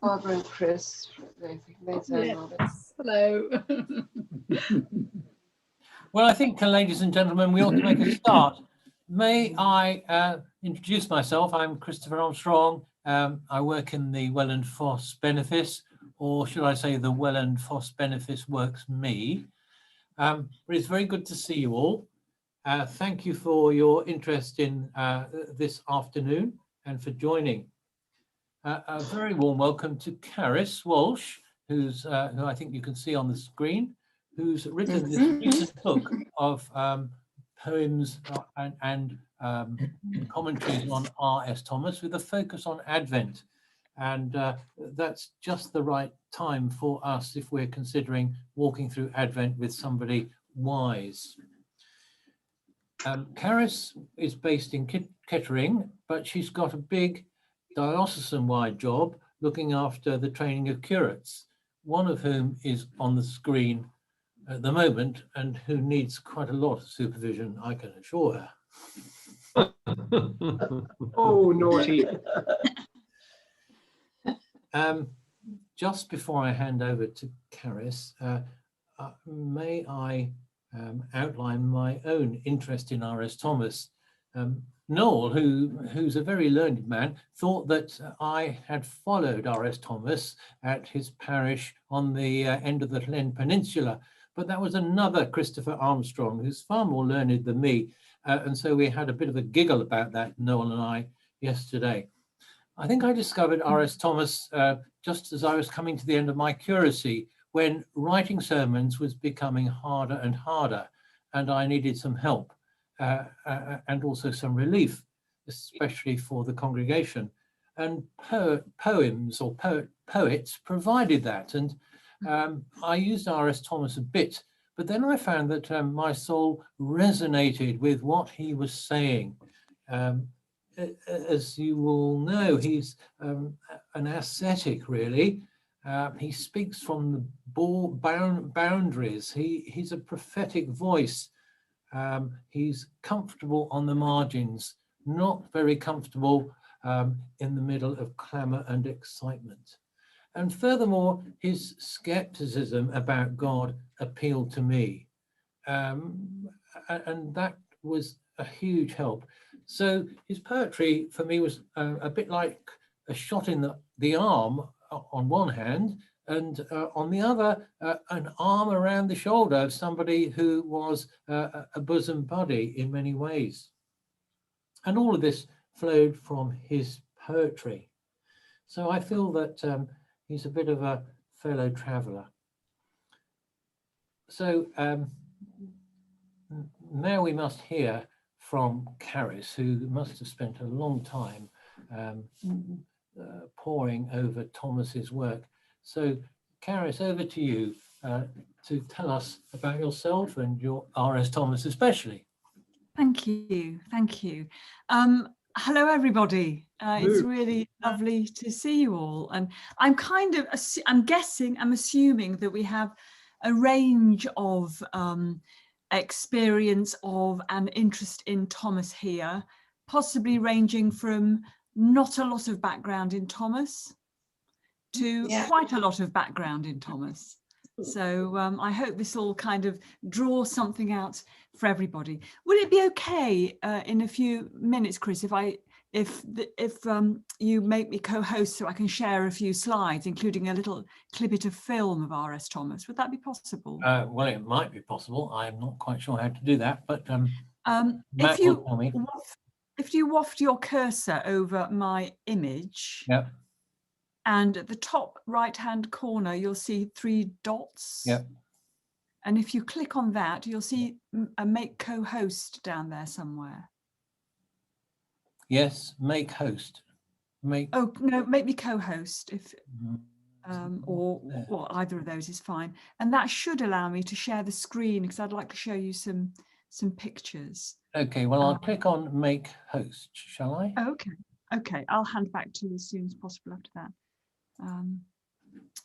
Barbara and Chris. Yes. Hello. Well, I think, ladies and gentlemen, we ought to make a start. May I introduce myself? I'm Christopher Armstrong. I work in the Welland Foss Benefice, or should I say the Welland Foss Benefice works me. But it's very good to see you all. Thank you for your interest in this afternoon and for joining. A very warm welcome to Carys Walsh, who I think you can see on the screen, who's written this recent book of poems and commentaries on R.S. Thomas with a focus on Advent. And that's just the right time for us if we're considering walking through Advent with somebody wise. Carys is based in Kettering, but she's got a big diocesan-wide job looking after the training of curates, one of whom is on the screen at the moment and who needs quite a lot of supervision, I can assure her. Oh, naughty. Just before I hand over to Carys, may I outline my own interest in R.S. Thomas. Noel, who's a very learned man, thought that I had followed R.S. Thomas at his parish on the end of the Llyn Peninsula, but that was another Christopher Armstrong, who's far more learned than me, and so we had a bit of a giggle about that, Noel and I, yesterday. I think I discovered R.S. Thomas just as I was coming to the end of my curacy, when writing sermons was becoming harder and harder, and I needed some help. And also some relief, especially for the congregation. And poems or poets provided that. And I used R.S. Thomas a bit, but then I found that my soul resonated with what he was saying. As you will know, he's an ascetic, really. He speaks from the boundaries. He's a prophetic voice. He's comfortable on the margins, not very comfortable in the middle of clamour and excitement. And furthermore, his skepticism about God appealed to me. And that was a huge help. So his poetry for me was a bit like a shot in the arm on one hand, and on the other, an arm around the shoulder of somebody who was a bosom buddy in many ways. And all of this flowed from his poetry. So I feel that he's a bit of a fellow traveller. So now we must hear from Carys, who must have spent a long time poring over Thomas's work. So, Carys, over to you to tell us about yourself and your R.S. Thomas especially. Thank you. Thank you. Hello, everybody. It's really lovely to see you all. And I'm assuming that we have a range of experience of and interest in Thomas here, possibly ranging from not a lot of background in Thomas to quite a lot of background in Thomas. So I hope this will kind of draw something out for everybody. Would it be okay in a few minutes, Chris, if you make me co-host so I can share a few slides, including a little clippet of film of R.S. Thomas? Would that be possible? Well, it might be possible. I'm not quite sure how to do that, but Matt will tell me. If you waft your cursor over my image, yep. And at the top right-hand corner, you'll see 3 dots. Yep. And if you click on that, you'll see a make co-host down there somewhere. Yes, make host. Oh, no, make me co-host if or either of those is fine. And that should allow me to share the screen because I'd like to show you some pictures. Okay, well, I'll click on make host, shall I? Okay, I'll hand back to you as soon as possible after that.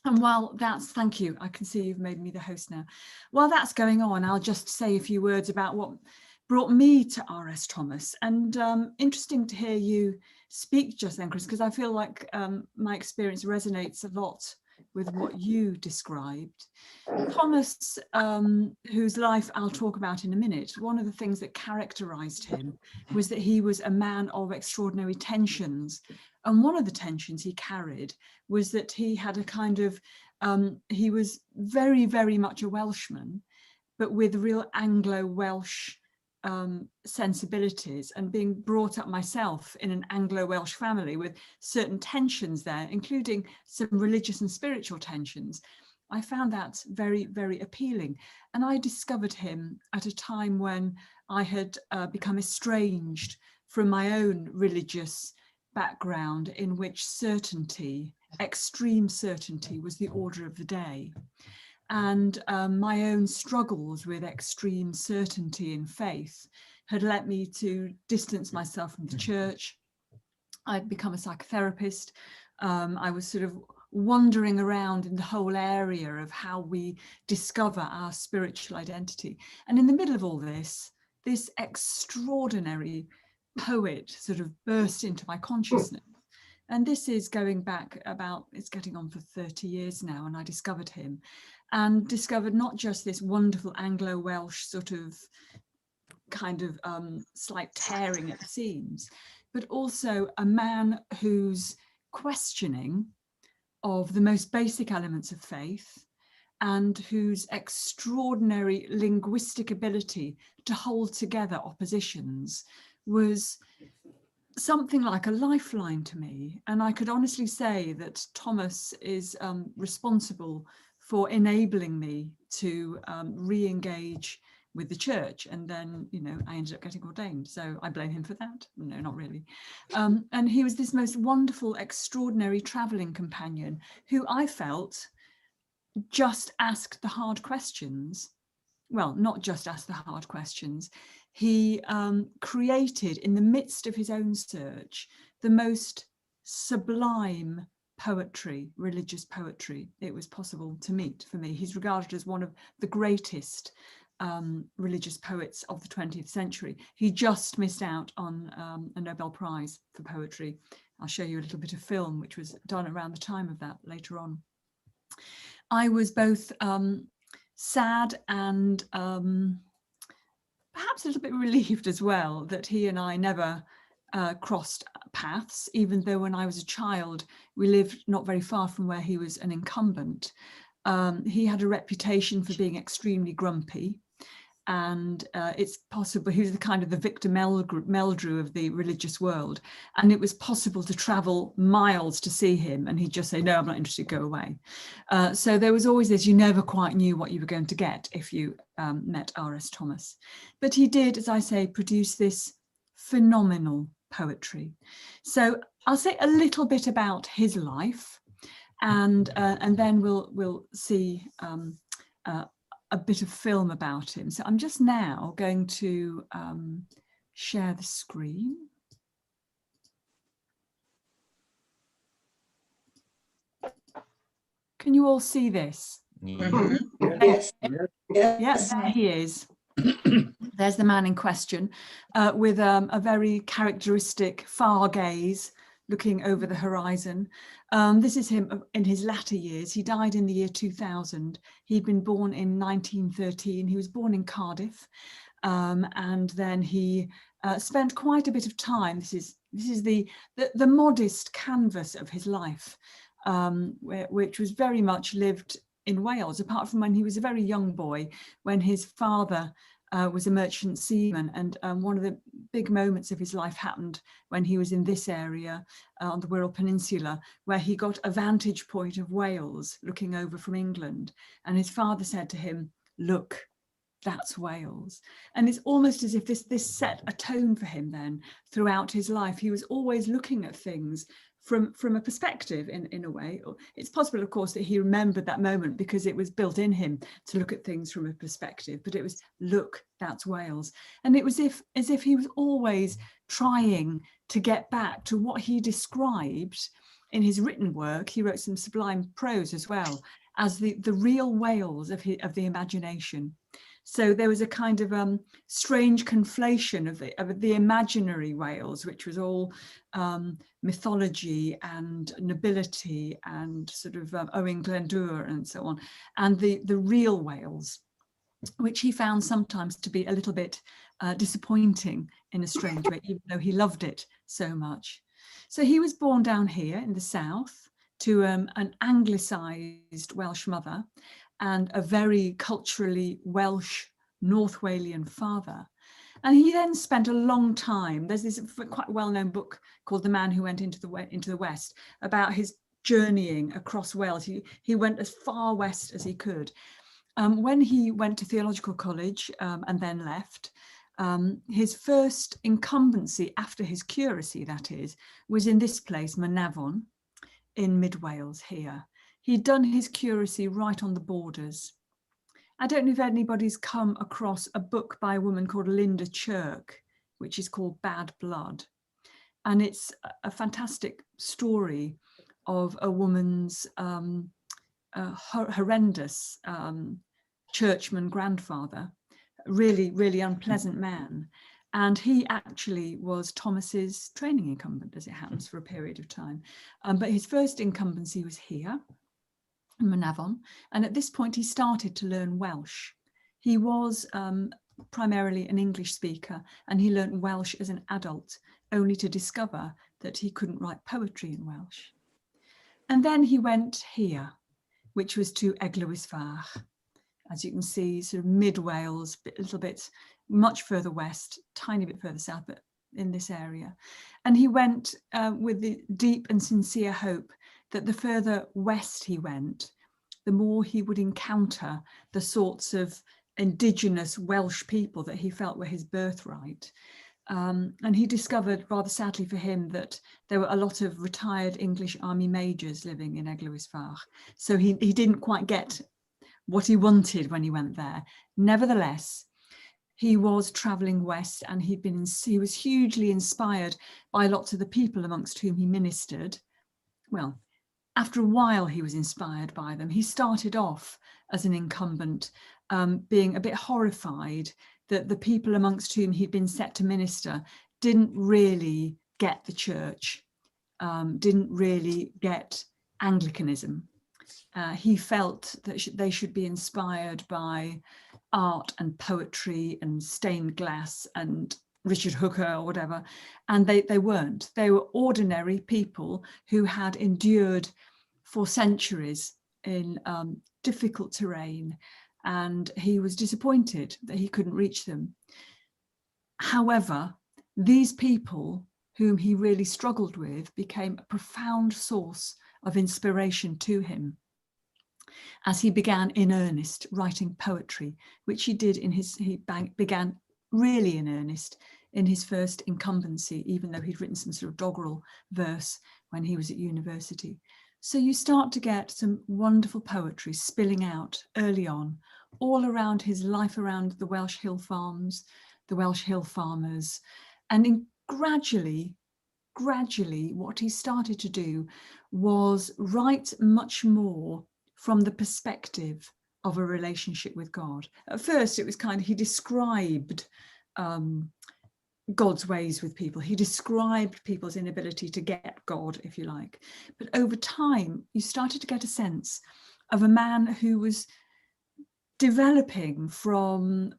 And while that's, thank you, I can see you've made me the host now. While that's going on, I'll just say a few words about what brought me to R.S. Thomas. And interesting to hear you speak just then, Chris, because I feel like my experience resonates a lot with what you described. Thomas, whose life I'll talk about in a minute, one of the things that characterized him was that he was a man of extraordinary tensions. And one of the tensions he carried was that he had a kind of, he was very, very much a Welshman, but with real Anglo-Welsh sensibilities, and being brought up myself in an Anglo-Welsh family with certain tensions there, including some religious and spiritual tensions. I found that very, very appealing. And I discovered him at a time when I had become estranged from my own religious background, in which certainty, extreme certainty, was the order of the day. And my own struggles with extreme certainty in faith had led me to distance myself from the church. I'd become a psychotherapist. I was sort of wandering around in the whole area of how we discover our spiritual identity. And in the middle of all this, this extraordinary poet sort of burst into my consciousness. And this is going back about, it's getting on for 30 years now, and I discovered him and discovered not just this wonderful Anglo-Welsh sort of kind of slight tearing at the seams, but also a man whose questioning of the most basic elements of faith and whose extraordinary linguistic ability to hold together oppositions was something like a lifeline to me. And I could honestly say that Thomas is responsible for enabling me to re-engage with the church. And then, you know, I ended up getting ordained. So I blame him for that. No, not really. And he was this most wonderful, extraordinary traveling companion who I felt just asked the hard questions. Well, not just asked the hard questions. He created, in the midst of his own search, the most sublime poetry, religious poetry, it was possible to meet for me. He's regarded as one of the greatest religious poets of the 20th century. He just missed out on a Nobel Prize for poetry. I'll show you a little bit of film which was done around the time of that later on. I was both sad and perhaps a little bit relieved as well that he and I never crossed paths, even though when I was a child we lived not very far from where he was an incumbent. He had a reputation for being extremely grumpy, and it's possible he was the kind of the Victor Meldrew of the religious world, and it was possible to travel miles to see him and he'd just say, no, I'm not interested, go away. So there was always this, you never quite knew what you were going to get if you met R.S. Thomas. But he did, as I say, produce this phenomenal poetry. So I'll say a little bit about his life, and then we'll see a bit of film about him. So I'm just now going to share the screen. Can you all see this? Yes. Yes, there he is. There's the man in question with a very characteristic far gaze looking over the horizon. This is him in his latter years. He died in the year 2000. He'd been born in 1913. He was born in Cardiff, and then he spent quite a bit of time. This is the modest canvas of his life, which was very much lived in Wales, apart from when he was a very young boy, when his father was a merchant seaman, and one of the big moments of his life happened when he was in this area on the Wirral Peninsula, where he got a vantage point of Wales looking over from England, and his father said to him, look, that's Wales. And it's almost as if this set a tone for him then throughout his life. He was always looking at things from a perspective in a way. It's possible, of course, that he remembered that moment because it was built in him to look at things from a perspective, but it was, look, that's Wales. And it was as if he was always trying to get back to what he described in his written work. He wrote some sublime prose as well, as the real Wales of the imagination. So there was a kind of strange conflation of the imaginary Wales, which was all mythology and nobility and sort of Owain Glendower and so on, and the real Wales, which he found sometimes to be a little bit disappointing in a strange way, even though he loved it so much. So he was born down here in the south to an anglicised Welsh mother and a very culturally Welsh North Walian father. And he then spent a long time, there's this quite well-known book called The Man Who Went into the West, about his journeying across Wales. He went as far west as he could. When he went to theological college and then left, his first incumbency after his curacy, that is, was in this place, Mynafon, in mid Wales here. He'd done his curacy right on the borders. I don't know if anybody's come across a book by a woman called Linda Chirk, which is called Bad Blood. And it's a fantastic story of a woman's horrendous churchman grandfather, really, really unpleasant man. And he actually was Thomas's training incumbent, as it happens, for a period of time. But his first incumbency was here, in Mynafon, and at this point he started to learn Welsh. He was primarily an English speaker, and he learned Welsh as an adult, only to discover that he couldn't write poetry in Welsh. And then he went here, which was to Eglwys Fach. As you can see, sort of mid-Wales, a little bit much further west, tiny bit further south, but in this area. And he went with the deep and sincere hope that the further west he went, the more he would encounter the sorts of indigenous Welsh people that he felt were his birthright. And he discovered, rather sadly for him, that there were a lot of retired English army majors living in Eglwys Fach. So he didn't quite get what he wanted when he went there. Nevertheless, he was travelling west, and he was hugely inspired by lots of the people amongst whom he ministered. Well, after a while he was inspired by them. He started off as an incumbent, being a bit horrified that the people amongst whom he'd been set to minister didn't really get the church, didn't really get Anglicanism. He felt that they should be inspired by art and poetry and stained glass and Richard Hooker or whatever, and they weren't. They were ordinary people who had endured for centuries in difficult terrain, and he was disappointed that he couldn't reach them. However, these people whom he really struggled with became a profound source of inspiration to him as he began in earnest writing poetry, which he did began really in earnest in his first incumbency, even though he'd written some sort of doggerel verse when he was at university. So you start to get some wonderful poetry spilling out early on, all around his life around the Welsh hill farms, the Welsh hill farmers. And gradually, what he started to do was write much more from the perspective of a relationship with God. At first, it was kind of, he described God's ways with people. He described people's inability to get God, if you like. But over time, you started to get a sense of a man who was developing from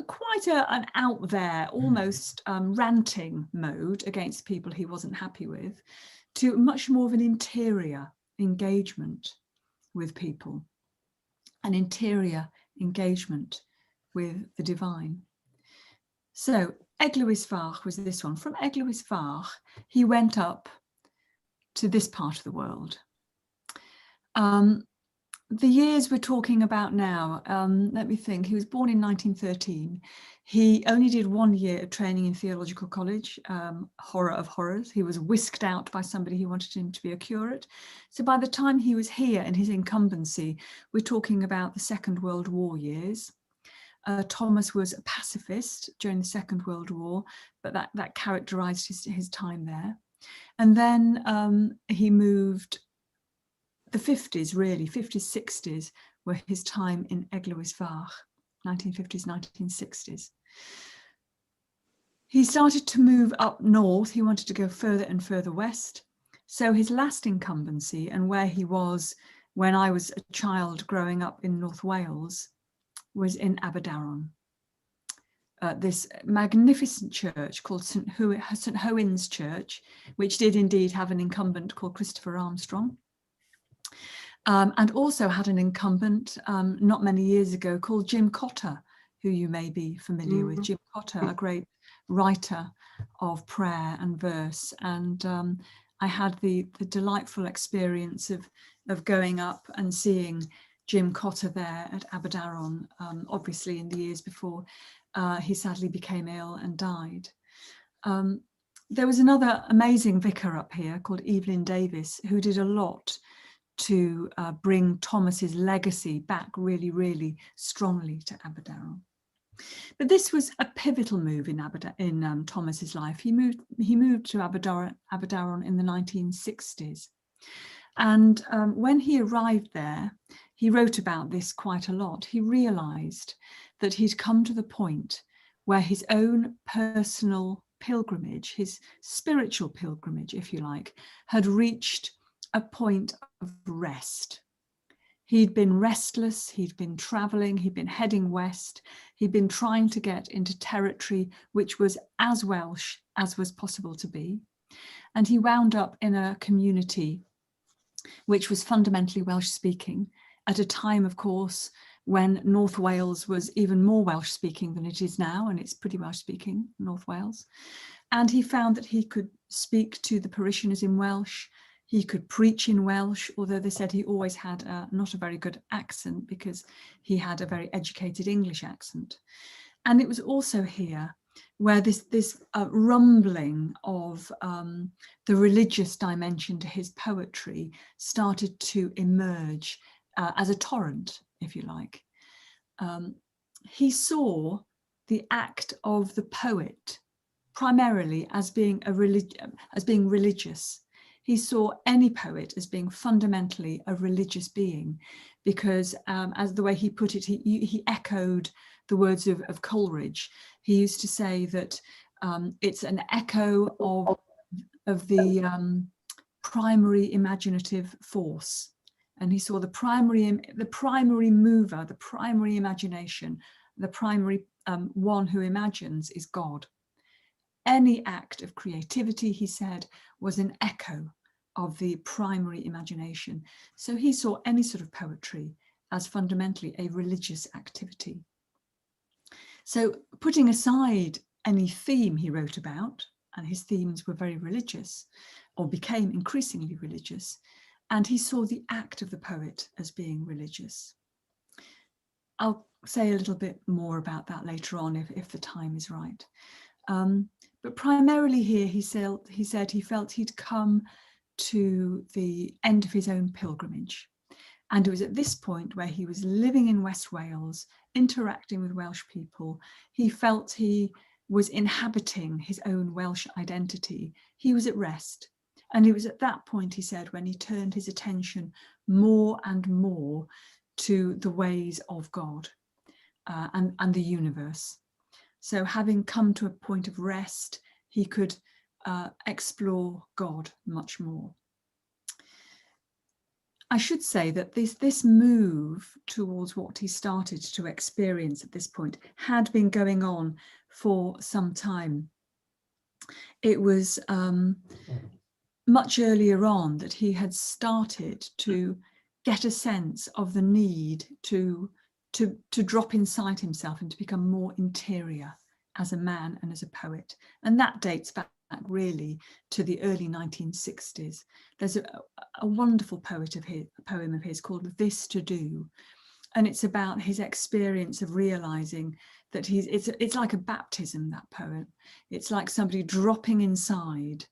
quite an out there, almost ranting mode against people he wasn't happy with, to much more of an interior engagement with people, an interior engagement with the divine. So Eglwys Fach was this one. From Eglwys Fach, he went up to this part of the world. The years we're talking about now, let me think, he was born in 1913. He only did 1 year of training in theological college, horror of horrors. He was whisked out by somebody who wanted him to be a curate. So by the time he was here in his incumbency, we're talking about the Second World War years. Thomas was a pacifist during the Second World War, but that characterized his time there. And then he moved, the 50s really, 50s, 60s were his time in Eglwys Fach. 1950s, 1960s. He started to move up north. He wanted to go further and further west. So his last incumbency, and where he was when I was a child growing up in North Wales, was in Aberdaron. This magnificent church called St. Hoen's Church, which did indeed have an incumbent called Christopher Armstrong, and also had an incumbent not many years ago called Jim Cotter, who you may be familiar with. Jim Cotter, a great writer of prayer and verse, and I had the delightful experience of going up and seeing Jim Cotter there at Aberdaron, obviously in the years before he sadly became ill and died. There was another amazing vicar up here called Evelyn Davis, who did a lot to bring Thomas's legacy back really, really strongly to Aberdaron. But this was a pivotal move in Thomas's life. He moved to Aberdaron in the 1960s. And when he arrived there, he wrote about this quite a lot. He realized that he'd come to the point where his own personal pilgrimage, his spiritual pilgrimage, if you like, had reached a point of rest. He'd been restless, he'd been traveling, he'd been heading west, he'd been trying to get into territory which was as Welsh as was possible to be. And he wound up in a community which was fundamentally Welsh speaking at a time, of course, when North Wales was even more Welsh speaking than it is now, and it's pretty Welsh speaking, North Wales. And he found that he could speak to the parishioners in Welsh. He could preach in Welsh, although they said he always had not a very good accent because he had a very educated English accent. And it was also here where this rumbling of the religious dimension to his poetry started to emerge as a torrent, if you like. He saw the act of the poet primarily as being religious. He saw any poet as being fundamentally a religious being, because as the way he put it, he echoed the words of Coleridge. He used to say that it's an echo of the primary imaginative force. And he saw the primary mover, the primary imagination, the primary one who imagines is God. Any act of creativity, he said, was an echo of the primary imagination. So he saw any sort of poetry as fundamentally a religious activity. So putting aside any theme he wrote about, and his themes were very religious, or became increasingly religious, and he saw the act of the poet as being religious. I'll say a little bit more about that later on if the time is right. But primarily here, he said he felt he'd come to the end of his own pilgrimage. And it was at this point where he was living in West Wales, interacting with Welsh people. He felt he was inhabiting his own Welsh identity. He was at rest. And it was at that point, he said, when he turned his attention more and more to the ways of God and the universe. So having come to a point of rest, he could explore God much more. I should say that this move towards what he started to experience at this point had been going on for some time. It was much earlier on that he had started to get a sense of the need to drop inside himself and to become more interior as a man and as a poet. And that dates back really to the early 1960s. There's a wonderful poem of his called This to Do. And it's about his experience of realizing that it's like a baptism, that poem. It's like somebody dropping inside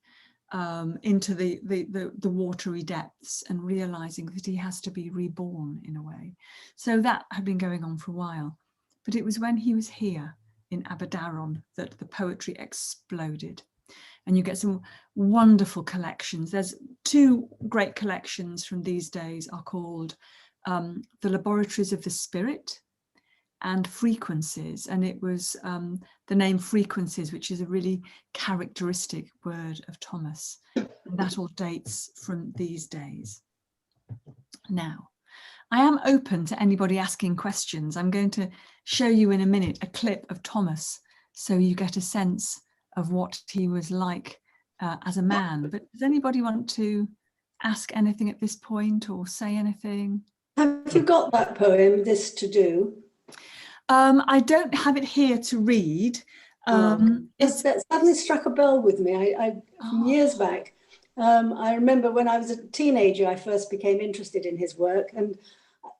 into the watery depths and realizing that he has to be reborn in a way. So that had been going on for a while. But it was when he was here in Aberdaron that the poetry exploded. And you get some wonderful collections. There's two great collections from these days are called The Laboratories of the Spirit and frequencies, and it was the name frequencies, which is a really characteristic word of Thomas, and that all dates from these days. Now, I am open to anybody asking questions. I'm going to show you in a minute a clip of Thomas so you get a sense of what he was like as a man. But does anybody want to ask anything at this point or say anything? Have you got that poem, This to Do? I don't have it here to read. That suddenly struck a bell with me. From years back. I remember when I was a teenager, I first became interested in his work. And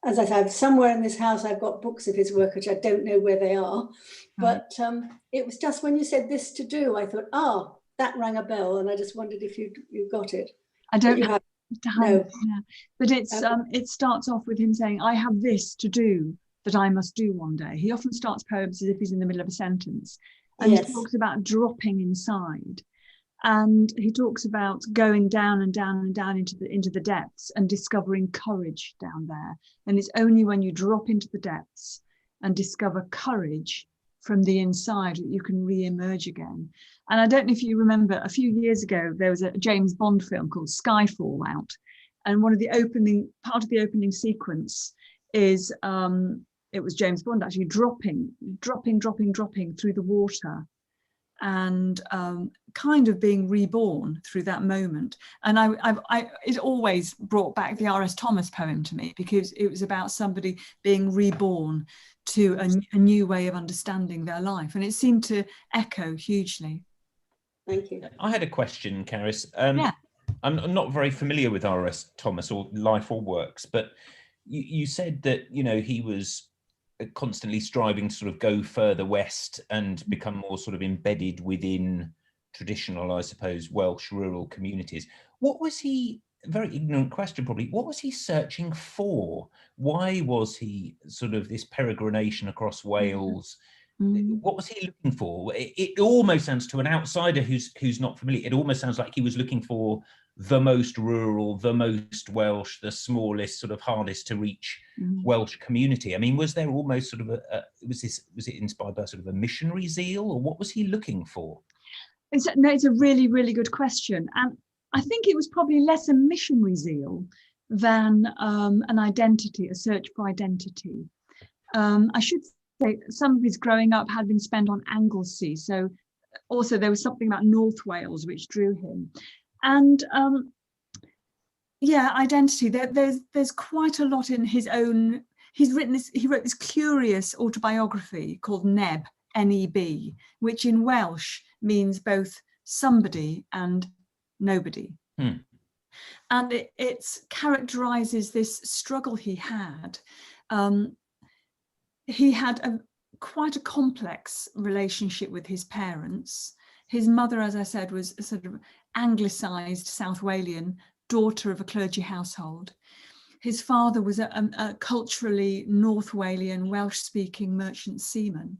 as I said, somewhere in this house, I've got books of his work, which I don't know where they are. But it was just when you said This to Do, I thought, that rang a bell. And I just wondered if you got it. I don't have no. Yeah. But it starts off with him saying, I have this to do that I must do one day. He often starts poems as if he's in the middle of a sentence. And he talks about dropping inside. And he talks about going down and down and down into the depths and discovering courage down there. And it's only when you drop into the depths and discover courage from the inside that you can re-emerge again. And I don't know if you remember, a few years ago, there was a James Bond film called Skyfall out. And part of the opening sequence is, it was James Bond actually dropping through the water and kind of being reborn through that moment. And it always brought back the R.S. Thomas poem to me, because it was about somebody being reborn to a new way of understanding their life. And it seemed to echo hugely. Thank you. I had a question, Carys. I'm not very familiar with R.S. Thomas or life or works, but you said that, he was constantly striving to sort of go further west and become more sort of embedded within traditional, I suppose, Welsh rural communities. What was he, very ignorant question probably, what was he searching for? Why was he sort of this peregrination across Wales? What was he looking for? It almost sounds, to an outsider who's not familiar, it almost sounds like he was looking for the most rural, the most Welsh, the smallest, sort of hardest to reach Welsh community. I mean, was there almost sort of was it inspired by sort of a missionary zeal, or what was he looking for? It's a really, really good question. And I think it was probably less a missionary zeal than an identity, a search for identity. I should say some of his growing up had been spent on Anglesey. So also there was something about North Wales which drew him. And identity. There's quite a lot in his own. He wrote this curious autobiography called Neb, N-E-B, which in Welsh means both somebody and nobody. And it characterizes this struggle he had. He had quite a complex relationship with his parents. His mother, as I said, was a sort of Anglicised South Walian, daughter of a clergy household. His father was a culturally North Walian, Welsh-speaking merchant seaman.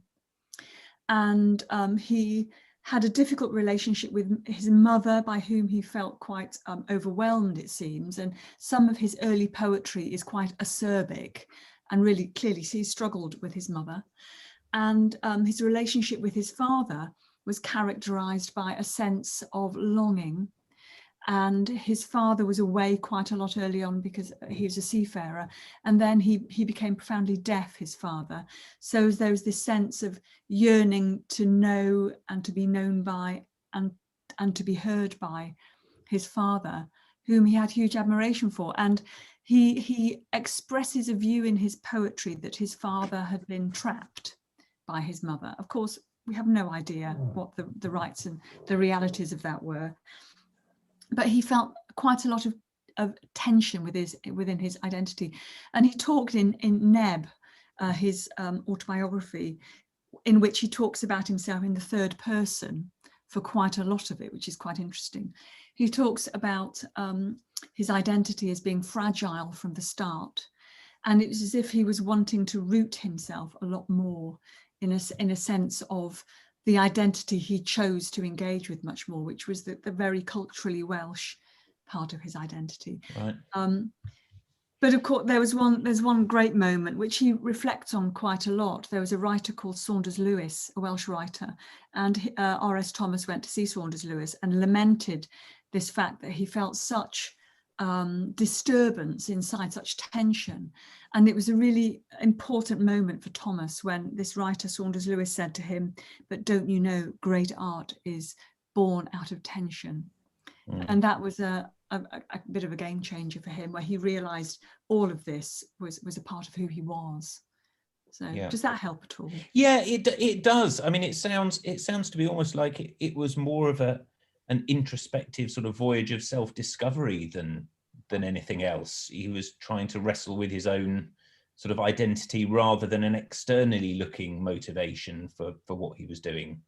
And he had a difficult relationship with his mother, by whom he felt quite overwhelmed, it seems. And some of his early poetry is quite acerbic, and really clearly he struggled with his mother. And his relationship with his father was characterized by a sense of longing. And his father was away quite a lot early on because he was a seafarer. And then he became profoundly deaf, his father. So there was this sense of yearning to know and to be known by and to be heard by his father, whom he had huge admiration for. And he expresses a view in his poetry that his father had been trapped by his mother. Of course, we have no idea what the rights and the realities of that were. But he felt quite a lot of tension within his identity. And he talked in Neb, his autobiography, in which he talks about himself in the third person for quite a lot of it, which is quite interesting. He talks about his identity as being fragile from the start. And it was as if he was wanting to root himself a lot more in a sense of the identity he chose to engage with much more, which was the very culturally Welsh part of his identity. Right. But of course, there's one great moment which he reflects on quite a lot. There was a writer called Saunders Lewis, a Welsh writer, and R.S. Thomas went to see Saunders Lewis and lamented this fact that he felt such disturbance inside, such tension. And it was a really important moment for Thomas when this writer Saunders Lewis said to him, "But don't you know, great art is born out of tension." And that was a bit of a game changer for him, where he realized all of this was a part of who he was. So does that help at all? Yeah, it does. I mean, it sounds to be almost like it was more of an introspective sort of voyage of self-discovery than anything else. He was trying to wrestle with his own sort of identity rather than an externally looking motivation for what he was doing.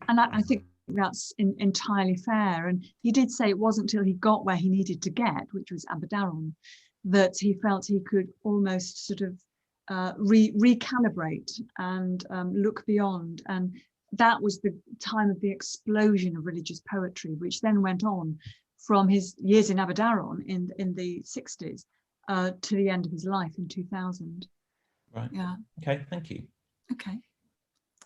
And I think that's entirely fair. And he did say it wasn't until he got where he needed to get, which was Aberdaron, that he felt he could almost sort of recalibrate and look beyond. And that was the time of the explosion of religious poetry, which then went on from his years in Aberdaron in the 60s to the end of his life in 2000. Right. Yeah. Okay, thank you. Okay.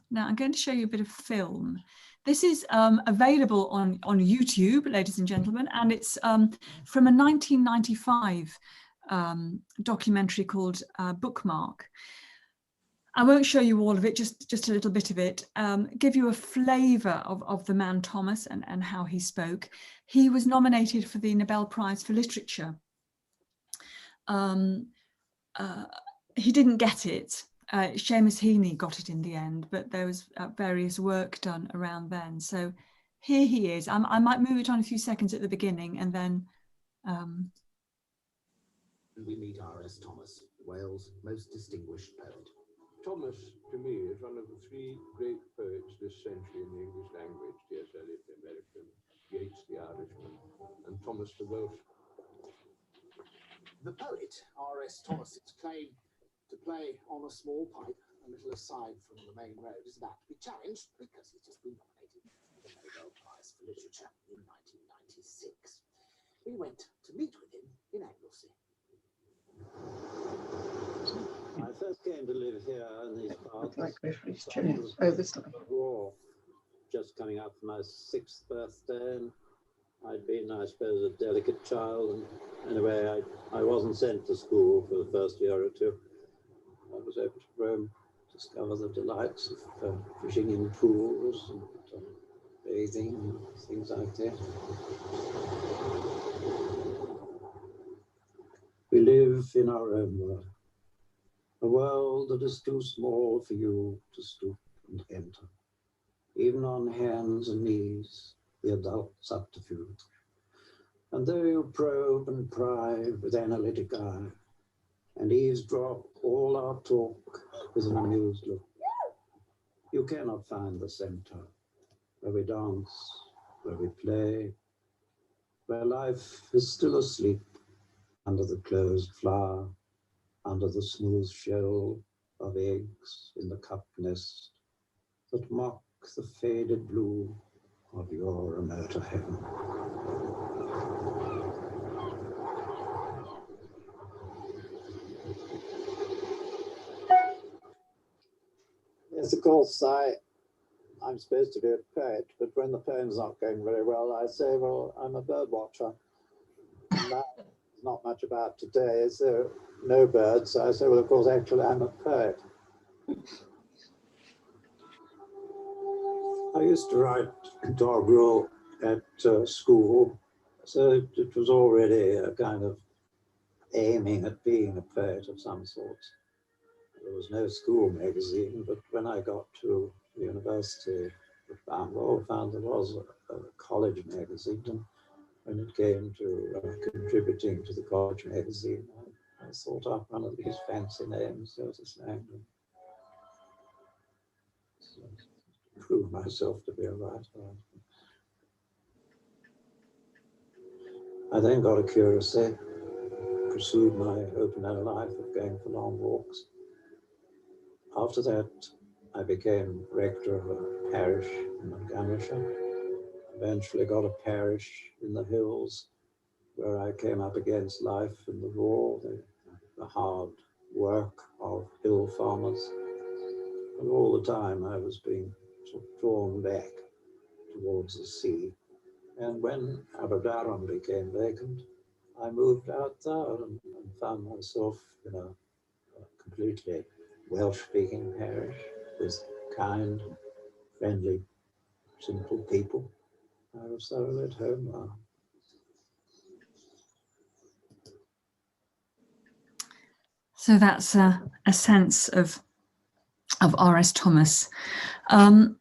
Now I'm going to show you a bit of film. This is available on YouTube, ladies and gentlemen, and it's from a 1995 documentary called Bookmark. I won't show you all of it, just a little bit of it, give you a flavour of the man Thomas and how he spoke. He was nominated for the Nobel Prize for Literature. He didn't get it. Seamus Heaney got it in the end, but there was various work done around then. So here he is. I might move it on a few seconds at the beginning and then... We meet R.S. Thomas, Wales' most distinguished poet. Thomas, to me, is one of the three great poets this century in the English language. T.S. Eliot, the American, Yeats, the Irishman, and Thomas the Welshman. The poet, R.S. Thomas's claim to play on a small pipe a little aside from the main road is about to be challenged because he's just been nominated for the Nobel Prize for Literature in 1996. We went to meet with him in Anglesey. I first came to live here in these parts. War, just coming up for my 6th birthday, and I'd been, I suppose, a delicate child, and anyway, I wasn't sent to school for the first year or two. I was able to roam, discover the delights of fishing in pools and bathing and things like that. We live in our own world, a world that is too small for you to stoop and enter. Even on hands and knees, the adult subterfuge. And though you probe and pry with analytic eye, and eavesdrop all our talk with an amused look, you cannot find the center, where we dance, where we play, where life is still asleep under the closed flower, under the smooth shell of eggs in the cup nest that mock the faded blue of your remote home. Yes, of course, I'm supposed to be a poet, but when the poem's not going very well, I say, well, I'm a bird watcher. And that's not much about today, is there? No birds. So I say, well, of course, actually, I'm a poet. I used to write doggerel at school, so it was already a kind of aiming at being a poet of some sort. There was no school magazine, but when I got to the university, I found there was a college magazine, and when it came to contributing to the college magazine, I thought up one of these fancy names, so to say, prove myself to be a writer. I then got a curacy, pursued my open-air life of going for long walks. After that, I became rector of a parish in Montgomeryshire. Eventually got a parish in the hills where I came up against life in the raw, the hard work of hill farmers. And all the time I was being sort of drawn back towards the sea. And when Aberdaron became vacant, I moved out there and found myself in a completely Welsh-speaking parish with kind, friendly, simple people. I was thoroughly at home there. So that's a sense of R.S. Thomas. I'm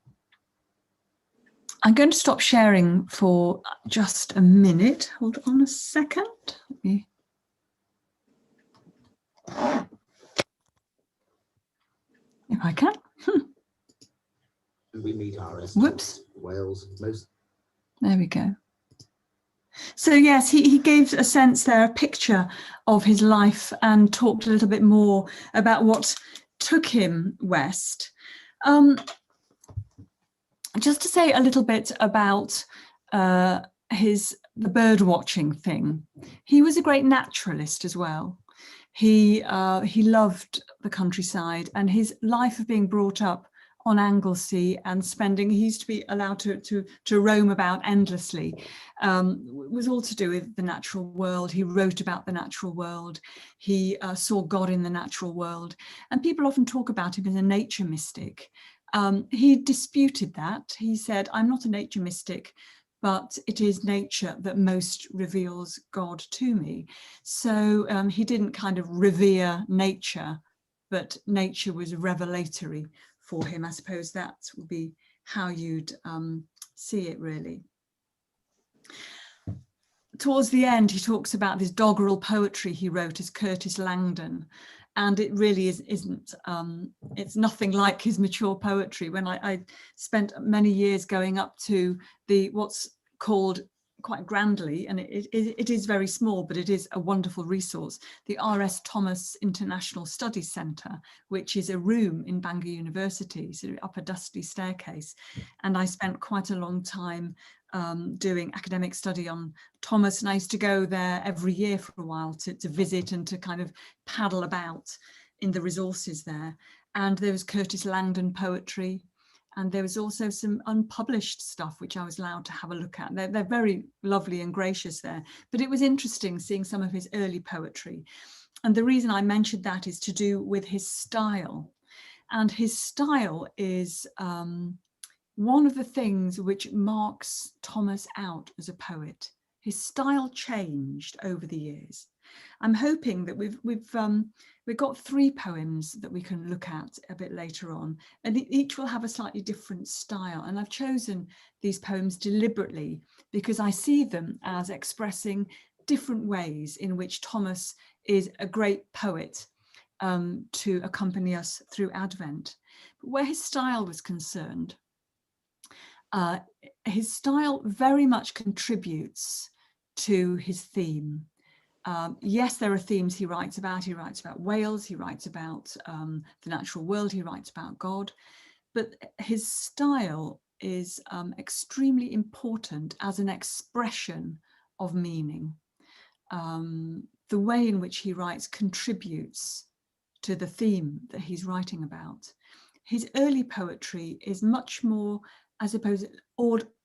going to stop sharing for just a minute. Hold on a second. Let me... If I can. We meet R.S. Whoops. Wales most. There we go. So yes, he gave a sense there, a picture of his life, and talked a little bit more about what took him west. Just to say a little bit about the bird watching thing. He was a great naturalist as well. He loved the countryside, and his life of being brought up on Anglesey and spending, he used to be allowed to roam about endlessly, was all to do with the natural world. He wrote about the natural world. He saw God in the natural world. And people often talk about him as a nature mystic. He disputed that. He said, I'm not a nature mystic, but it is nature that most reveals God to me. So he didn't kind of revere nature, but nature was revelatory for him. I suppose that would be how you'd see it, really. Towards the end, he talks about this doggerel poetry he wrote as Curtis Langdon, and it really isn't, it's nothing like his mature poetry. When I spent many years going up to what's called quite grandly, and it is very small, but it is a wonderful resource, the R.S. Thomas International Studies Centre, which is a room in Bangor University, so up a dusty staircase. And I spent quite a long time doing academic study on Thomas, and I used to go there every year for a while to visit and to kind of paddle about in the resources there. And there was Curtis Langdon poetry, and there was also some unpublished stuff which I was allowed to have a look at. They're very lovely and gracious there, but it was interesting seeing some of his early poetry. And the reason I mentioned that is to do with his style. And his style is one of the things which marks Thomas out as a poet. His style changed over the years. I'm hoping that we've got 3 poems that we can look at a bit later on, and each will have a slightly different style. And I've chosen these poems deliberately because I see them as expressing different ways in which Thomas is a great poet to accompany us through Advent. But where his style was concerned, his style very much contributes to his theme. Yes, there are themes he writes about. He writes about Wales, he writes about the natural world, he writes about God, but his style is extremely important as an expression of meaning. The way in which he writes contributes to the theme that he's writing about. His early poetry is much more, I suppose,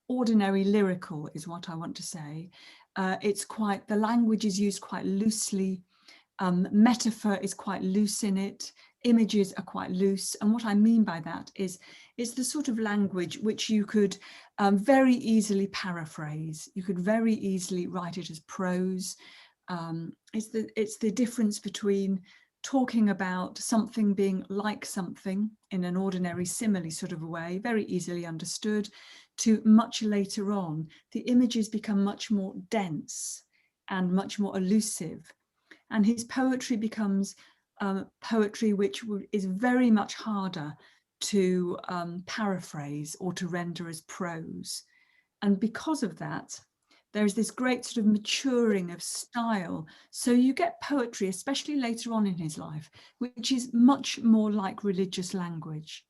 ordinary lyrical is what I want to say. It's quite, the language is used quite loosely. Metaphor is quite loose in it. Images are quite loose. And what I mean by that is it's the sort of language which you could very easily paraphrase. You could very easily write it as prose. It's the difference between talking about something being like something in an ordinary simile sort of a way, very easily understood, to much later on, the images become much more dense and much more elusive. And his poetry becomes poetry which is very much harder to paraphrase or to render as prose. And because of that, there's this great sort of maturing of style. So you get poetry, especially later on in his life, which is much more like religious language.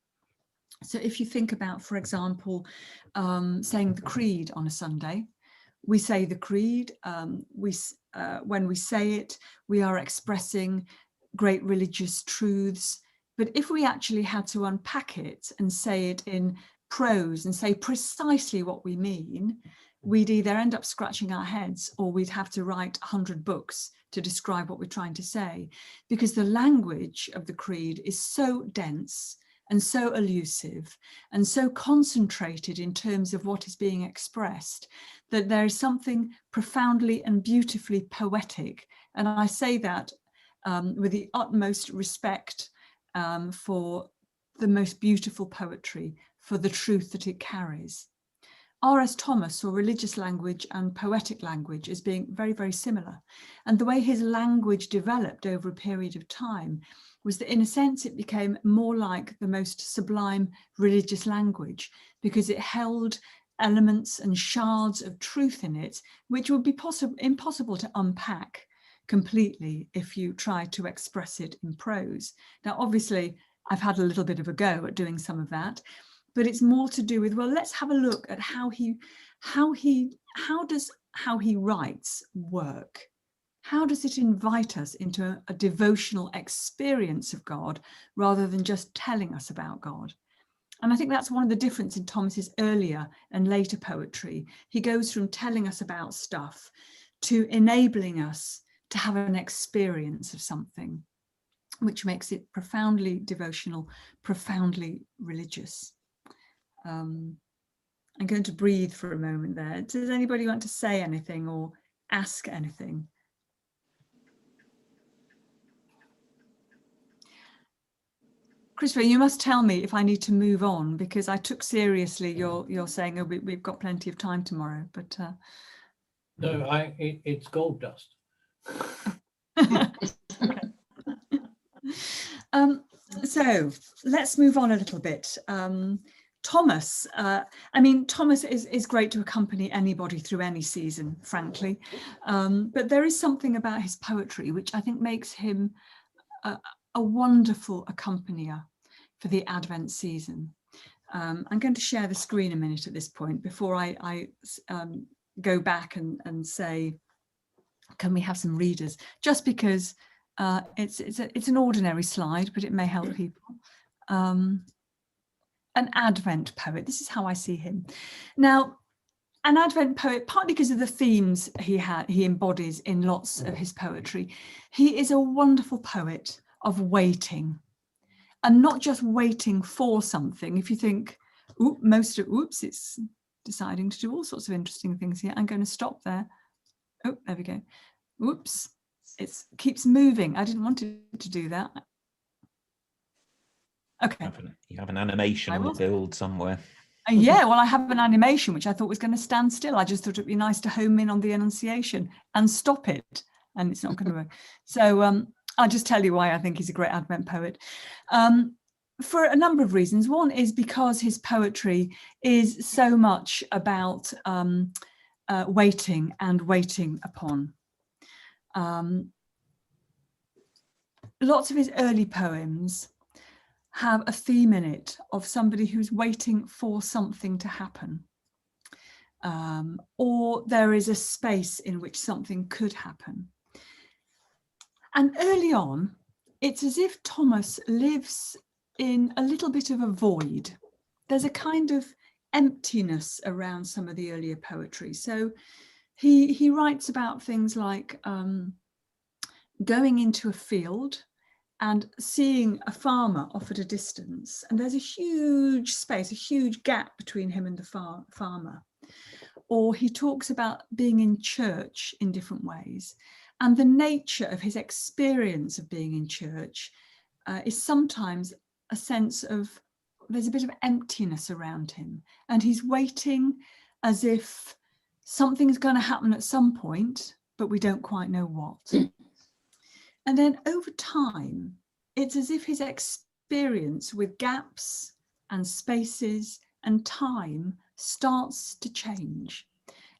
So if you think about, for example, saying the creed on a Sunday, We say the creed, when we say it, we are expressing great religious truths. But if we actually had to unpack it and say it in prose and say precisely what we mean, we'd either end up scratching our heads or we'd have to write 100 books to describe what we're trying to say, because the language of the creed is so dense and so elusive and so concentrated in terms of what is being expressed, that there is something profoundly and beautifully poetic. And I say that with the utmost respect for the most beautiful poetry, for the truth that it carries. R.S. Thomas saw religious language and poetic language as being very, very similar. And the way his language developed over a period of time was that, in a sense, it became more like the most sublime religious language, because it held elements and shards of truth in it, which would be impossible to unpack completely if you tried to express it in prose. Now, obviously, I've had a little bit of a go at doing some of that, but it's more to do with, well, let's have a look at how he writes work. How does it invite us into a devotional experience of God rather than just telling us about God? And I think that's one of the differences in Thomas's earlier and later poetry. He goes from telling us about stuff to enabling us to have an experience of something, which makes it profoundly devotional, profoundly religious. I'm going to breathe for a moment there. Does anybody want to say anything or ask anything? Christopher, you must tell me if I need to move on, because I took seriously you're saying, oh, we've got plenty of time tomorrow, but no, it's gold dust. So let's move on a little bit. Thomas, Thomas is great to accompany anybody through any season, frankly, but there is something about his poetry which I think makes him a wonderful accompanier for the Advent season. I'm going to share the screen a minute at this point before I go back and say, can we have some readers? Just because it's an ordinary slide, but it may help people. An Advent poet, this is how I see him. Now, an Advent poet, partly because of the themes he embodies in lots of his poetry. He is a wonderful poet of waiting, and not just waiting for something. If you think, oops, it's deciding to do all sorts of interesting things here. I'm going to stop there. Oh, there we go. Oops, it keeps moving. I didn't want it to do that. Okay. You have an animation on the build somewhere. Yeah, well, I have an animation which I thought was going to stand still. I just thought it'd be nice to home in on the enunciation and stop it, and it's not going to work. So I'll just tell you why I think he's a great Advent poet. For a number of reasons. One is because his poetry is so much about waiting and waiting upon. Lots of his early poems have a theme in it of somebody who's waiting for something to happen, or there is a space in which something could happen. And early on, it's as if Thomas lives in a little bit of a void. There's a kind of emptiness around some of the earlier poetry. So he writes about things like going into a field and seeing a farmer off at a distance, and there's a huge space, a huge gap between him and the farmer. Or he talks about being in church in different ways, and the nature of his experience of being in church is sometimes a sense of there's a bit of emptiness around him, and he's waiting as if something's going to happen at some point, but we don't quite know what. And then over time, it's as if his experience with gaps and spaces and time starts to change.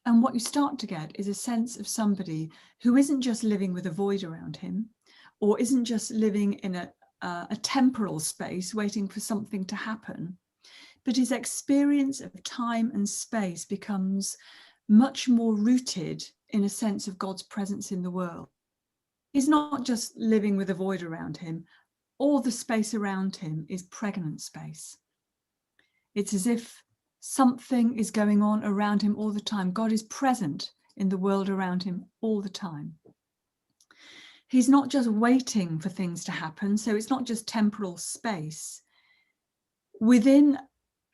And what you start to get is a sense of somebody who isn't just living with a void around him, or isn't just living in a temporal space waiting for something to happen, but his experience of time and space becomes much more rooted in a sense of God's presence in the world. He's not just living with a void around him. All the space around him is pregnant space. It's as if something is going on around him all the time. God is present in the world around him all the time. He's not just waiting for things to happen, so it's not just temporal space. Within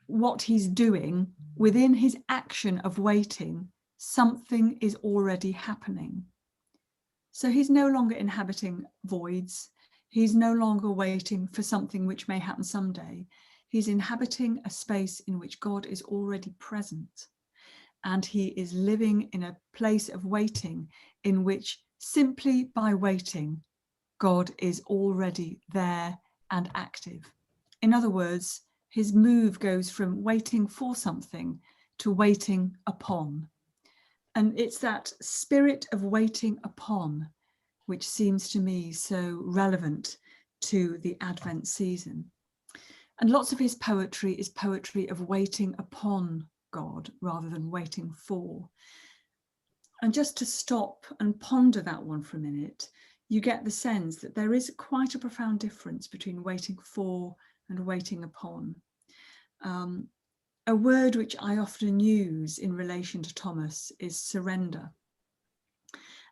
what he's doing, within his action of waiting, something is already happening. So he's no longer inhabiting voids. He's no longer waiting for something which may happen someday. He's inhabiting a space in which God is already present. And he is living in a place of waiting in which simply by waiting, God is already there and active. In other words, his move goes from waiting for something to waiting upon. And it's that spirit of waiting upon which seems to me so relevant to the Advent season. And lots of his poetry is poetry of waiting upon God rather than waiting for. And just to stop and ponder that one for a minute, you get the sense that there is quite a profound difference between waiting for and waiting upon. A word which I often use in relation to Thomas is surrender.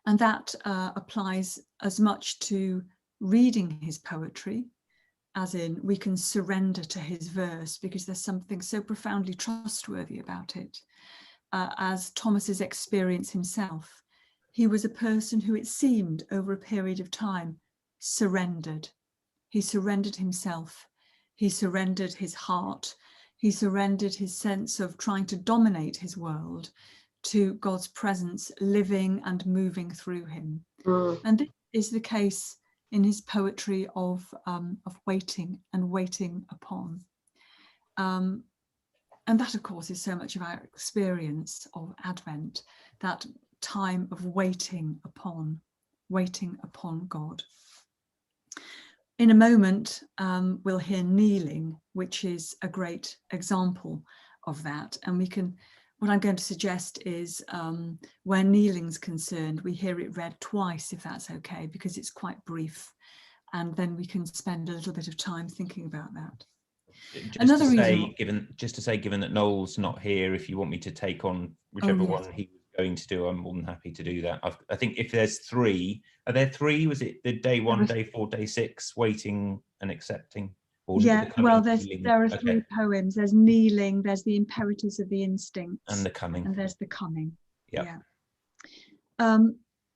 And that applies as much to reading his poetry, as in we can surrender to his verse because there's something so profoundly trustworthy about it. As Thomas's experience himself, he was a person who, it seemed over a period of time, surrendered. He surrendered himself. He surrendered his heart. He surrendered his sense of trying to dominate his world to God's presence living and moving through him. And this is the case in his poetry of waiting and waiting upon. And that, of course, is so much of our experience of Advent, that time of waiting upon God. In a moment, we'll hear kneeling, which is a great example of that. And what I'm going to suggest is where kneeling's concerned, we hear it read twice, if that's okay, because it's quite brief. And then we can spend a little bit of time thinking about that. Just to say, given that Noel's not here, if you want me to take on whichever one he was going to do, I'm more than happy to do that. I think if there's three, are there three? Was it the day 1, day 4, day 6, waiting and accepting? Yeah, well, there are three poems. There's kneeling, there's the imperatives of the instincts, and the coming, and there's the coming. Yeah. And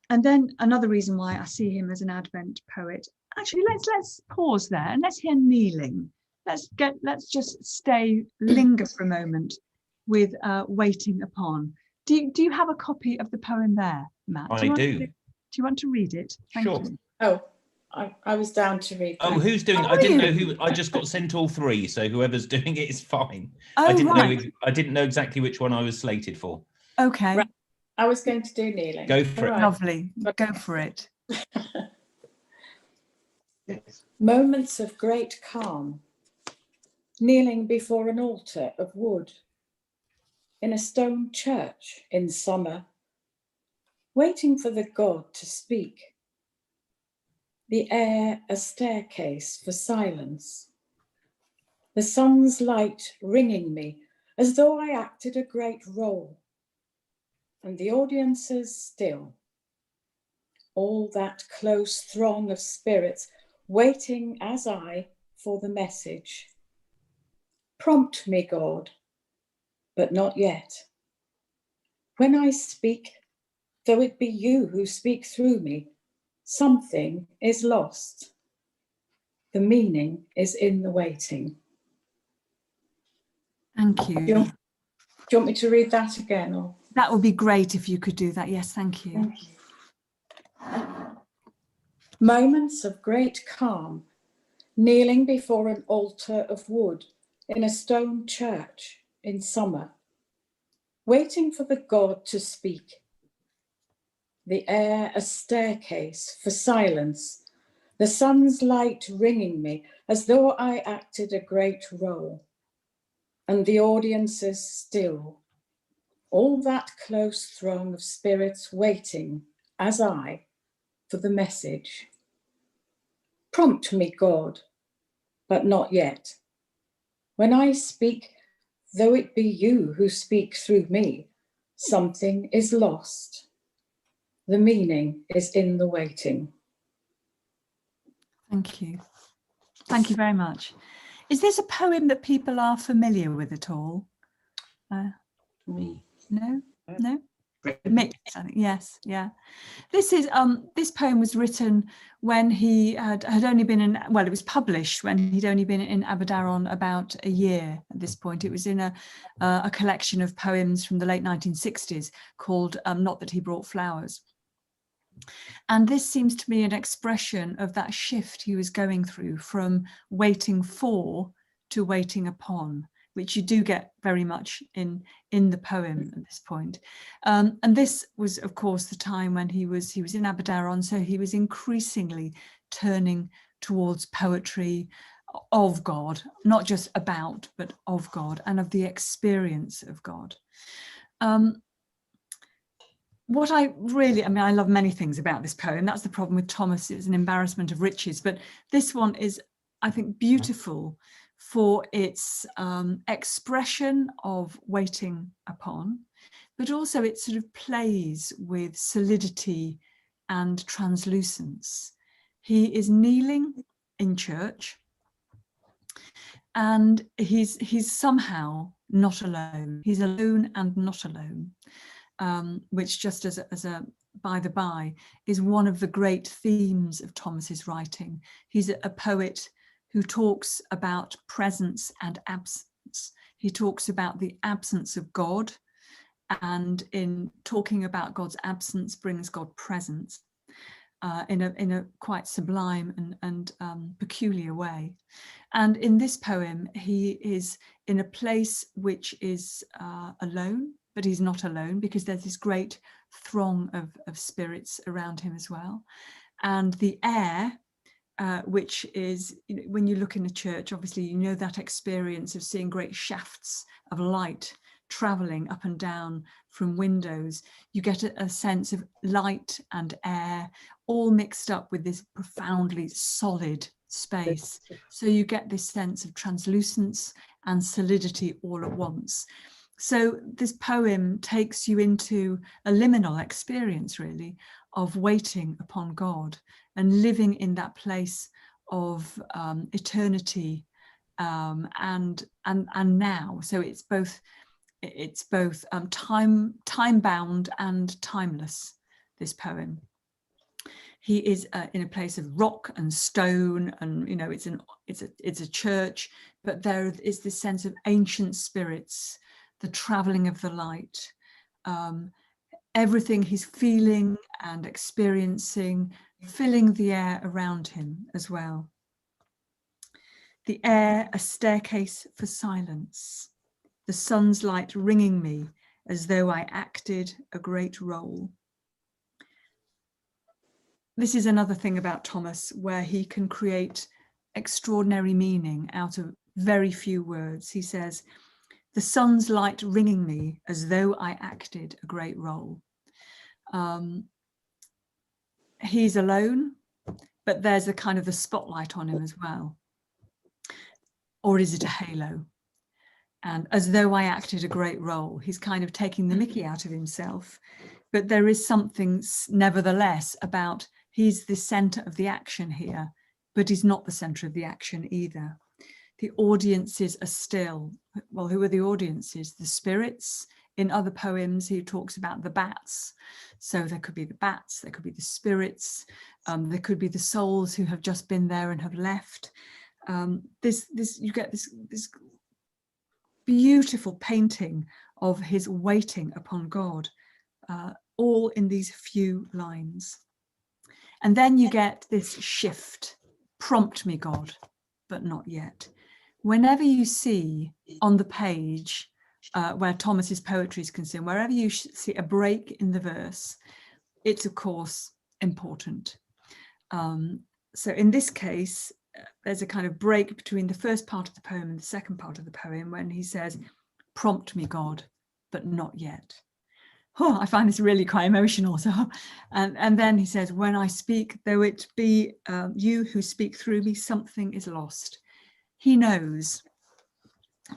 then another reason why I see him as an Advent poet. Actually, let's pause there and let's hear kneeling. Let's just linger for a moment with waiting upon. Do you have a copy of the poem there, Matt? I do. Do you want to read it? Thank you. Oh, I was down to read. Oh, who's doing it? I didn't know who. I just got sent all three, so whoever's doing it is fine. Oh, I didn't know exactly which one I was slated for. Okay. Right. I was going to do kneeling. Go for it. Lovely. Go for it. Moments of great calm. Kneeling before an altar of wood in a stone church in summer, waiting for the God to speak. The air a staircase for silence. The sun's light ringing me as though I acted a great role. And the audiences still. All that close throng of spirits waiting as I for the message. Prompt me, God, but not yet. When I speak, though it be you who speak through me, something is lost. The meaning is in the waiting. Thank you. Do you want me to read that again? Or? That would be great if you could do that. Yes, thank you. Thank you. Moments of great calm, kneeling before an altar of wood in a stone church in summer, waiting for the God to speak. The air a staircase for silence, the sun's light ringing me as though I acted a great role, and the audiences still. all that close throng of spirits waiting, as I, for the message. Prompt me, God, but not yet. When I speak, though it be you who speak through me, something is lost. The meaning is in the waiting. Thank you. Thank you very much. Is this a poem that people are familiar with at all? Me. No? No? Mixed, I think. Yes, yeah. This is this poem was written when he had only been in, well, it was published when he'd only been in Aberdaron about a year at this point. It was in a collection of poems from the late 1960s called Not That He Brought Flowers. And this seems to me an expression of that shift he was going through from waiting for to waiting upon, which you do get very much in the poem at this point. And this was, of course, the time when he was in Aberdaron, so he was increasingly turning towards poetry of God, not just about, but of God and of the experience of God. What I really, I mean, I love many things about this poem. That's the problem with Thomas, it's an embarrassment of riches, but this one is, I think, beautiful for its expression of waiting upon, but also it sort of plays with solidity and translucence. He is kneeling in church and he's somehow not alone. He's alone and not alone. Which, just as a by the by, is one of the great themes of Thomas's writing. He's a poet who talks about presence and absence. He talks about the absence of God, and in talking about God's absence brings God presence in a quite sublime and peculiar way. And in this poem, he is in a place which is alone, but he's not alone because there's this great throng of spirits around him as well. And the air, which is, when you look in a church, obviously, you know that experience of seeing great shafts of light traveling up and down from windows. You get a sense of light and air all mixed up with this profoundly solid space. So you get this sense of translucence and solidity all at once. So this poem takes you into a liminal experience, really, of waiting upon God and living in that place of eternity and now. So it's both time bound and timeless, this poem. He is in a place of rock and stone, and it's a church, but there is this sense of ancient spirits, the traveling of the light, everything he's feeling and experiencing, filling the air around him as well. The air, a staircase for silence, the sun's light ringing me as though I acted a great role. This is another thing about Thomas, where he can create extraordinary meaning out of very few words. He says, the sun's light ringing me as though I acted a great role. He's alone, but there's a kind of the spotlight on him as well. Or is it a halo? And as though I acted a great role, he's kind of taking the mickey out of himself. But there is something nevertheless about he's the center of the action here, but he's not the center of the action either. The audiences are still, well, who are the audiences? The spirits. In other poems, he talks about the bats. So there could be the bats, there could be the spirits, there could be the souls who have just been there and have left. You get this beautiful painting of his waiting upon God, all in these few lines. And then you get this shift, prompt me, God, but not yet. Whenever you see on the page where Thomas's poetry is concerned, wherever you see a break in the verse, it's of course important. So in this case, there's a kind of break between the first part of the poem and the second part of the poem when he says, prompt me, God, but not yet. Oh, I find this really quite emotional. So, and then he says, when I speak, though it be you who speak through me, something is lost. He knows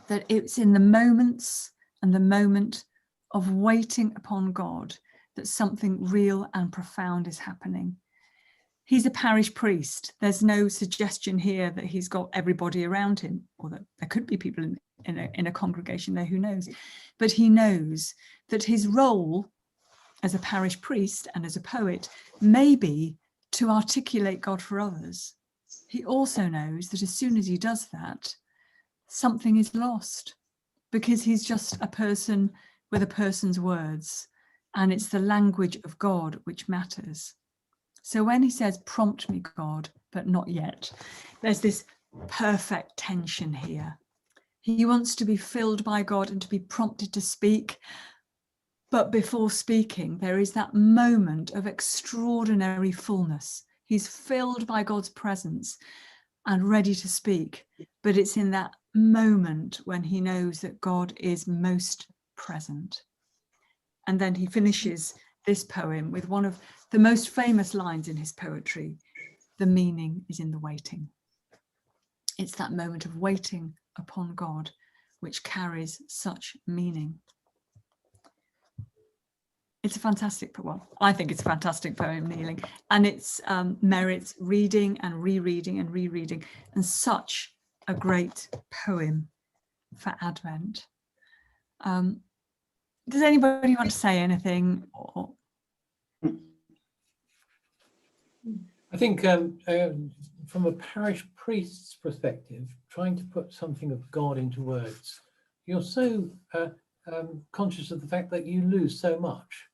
that it's in the moments and the moment of waiting upon God that something real and profound is happening. He's a parish priest. There's no suggestion here that he's got everybody around him, or that there could be people in a congregation there, who knows. But he knows that his role as a parish priest and as a poet may be to articulate God for others. He also knows that as soon as he does that, something is lost, because he's just a person with a person's words, and it's the language of God which matters. So when he says, prompt me, God, but not yet, there's this perfect tension here. He wants to be filled by God and to be prompted to speak. But before speaking, there is that moment of extraordinary fullness. He's filled by God's presence and ready to speak. But it's in that moment when he knows that God is most present. And then he finishes this poem with one of the most famous lines in his poetry: the meaning is in the waiting. It's that moment of waiting upon God which carries such meaning. It's a fantastic, well, I think it's a fantastic poem, Kneeling, and it's merits reading and rereading and rereading, and such a great poem for Advent. Does anybody want to say anything? I think from a parish priest's perspective, trying to put something of God into words, you're so conscious of the fact that you lose so much.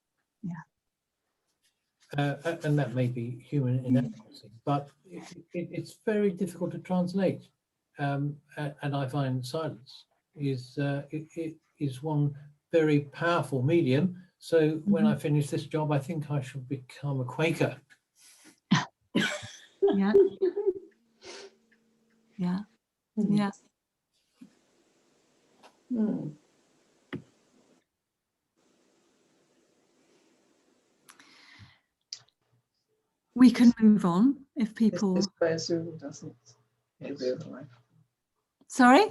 Yeah. And that may be human inadequacy, but it's very difficult to translate. And I find silence is one very powerful medium. So when I finish this job, I think I should become a Quaker. Yeah. Yeah. Yeah. We can move on if people. This Zoom doesn't give you the life. Sorry?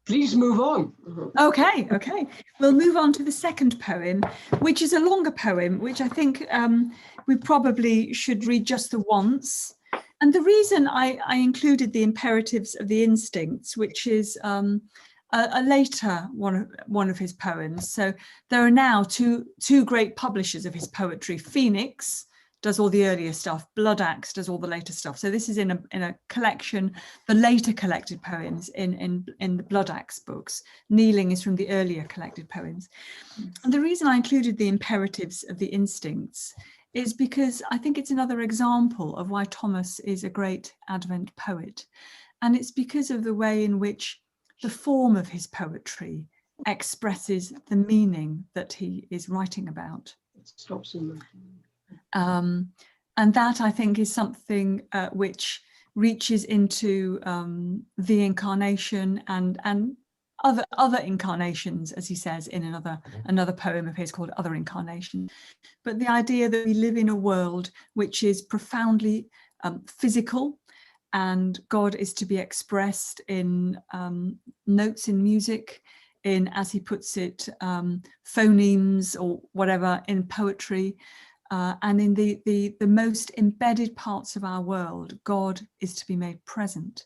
Please move on. Okay. We'll move on to the second poem, which is a longer poem, which I think we probably should read just the once. And the reason I included the Imperatives of the Instincts, which is a later one of his poems. So there are now two great publishers of his poetry. Phoenix does all the earlier stuff, Blood Axe does all the later stuff. So this is in a collection, the later collected poems in the Blood Axe books. Kneeling is from the earlier collected poems. And the reason I included the Imperatives of the Instincts is because I think it's another example of why Thomas is a great Advent poet. And it's because of the way in which the form of his poetry expresses the meaning that he is writing about. It stops in and that, I think, is something which reaches into the incarnation and other incarnations, as he says in another poem of his called Other Incarnation. But the idea that we live in a world which is profoundly physical, and God is to be expressed in notes in music, in, as he puts it, phonemes or whatever, in poetry. And in the most embedded parts of our world, God is to be made present.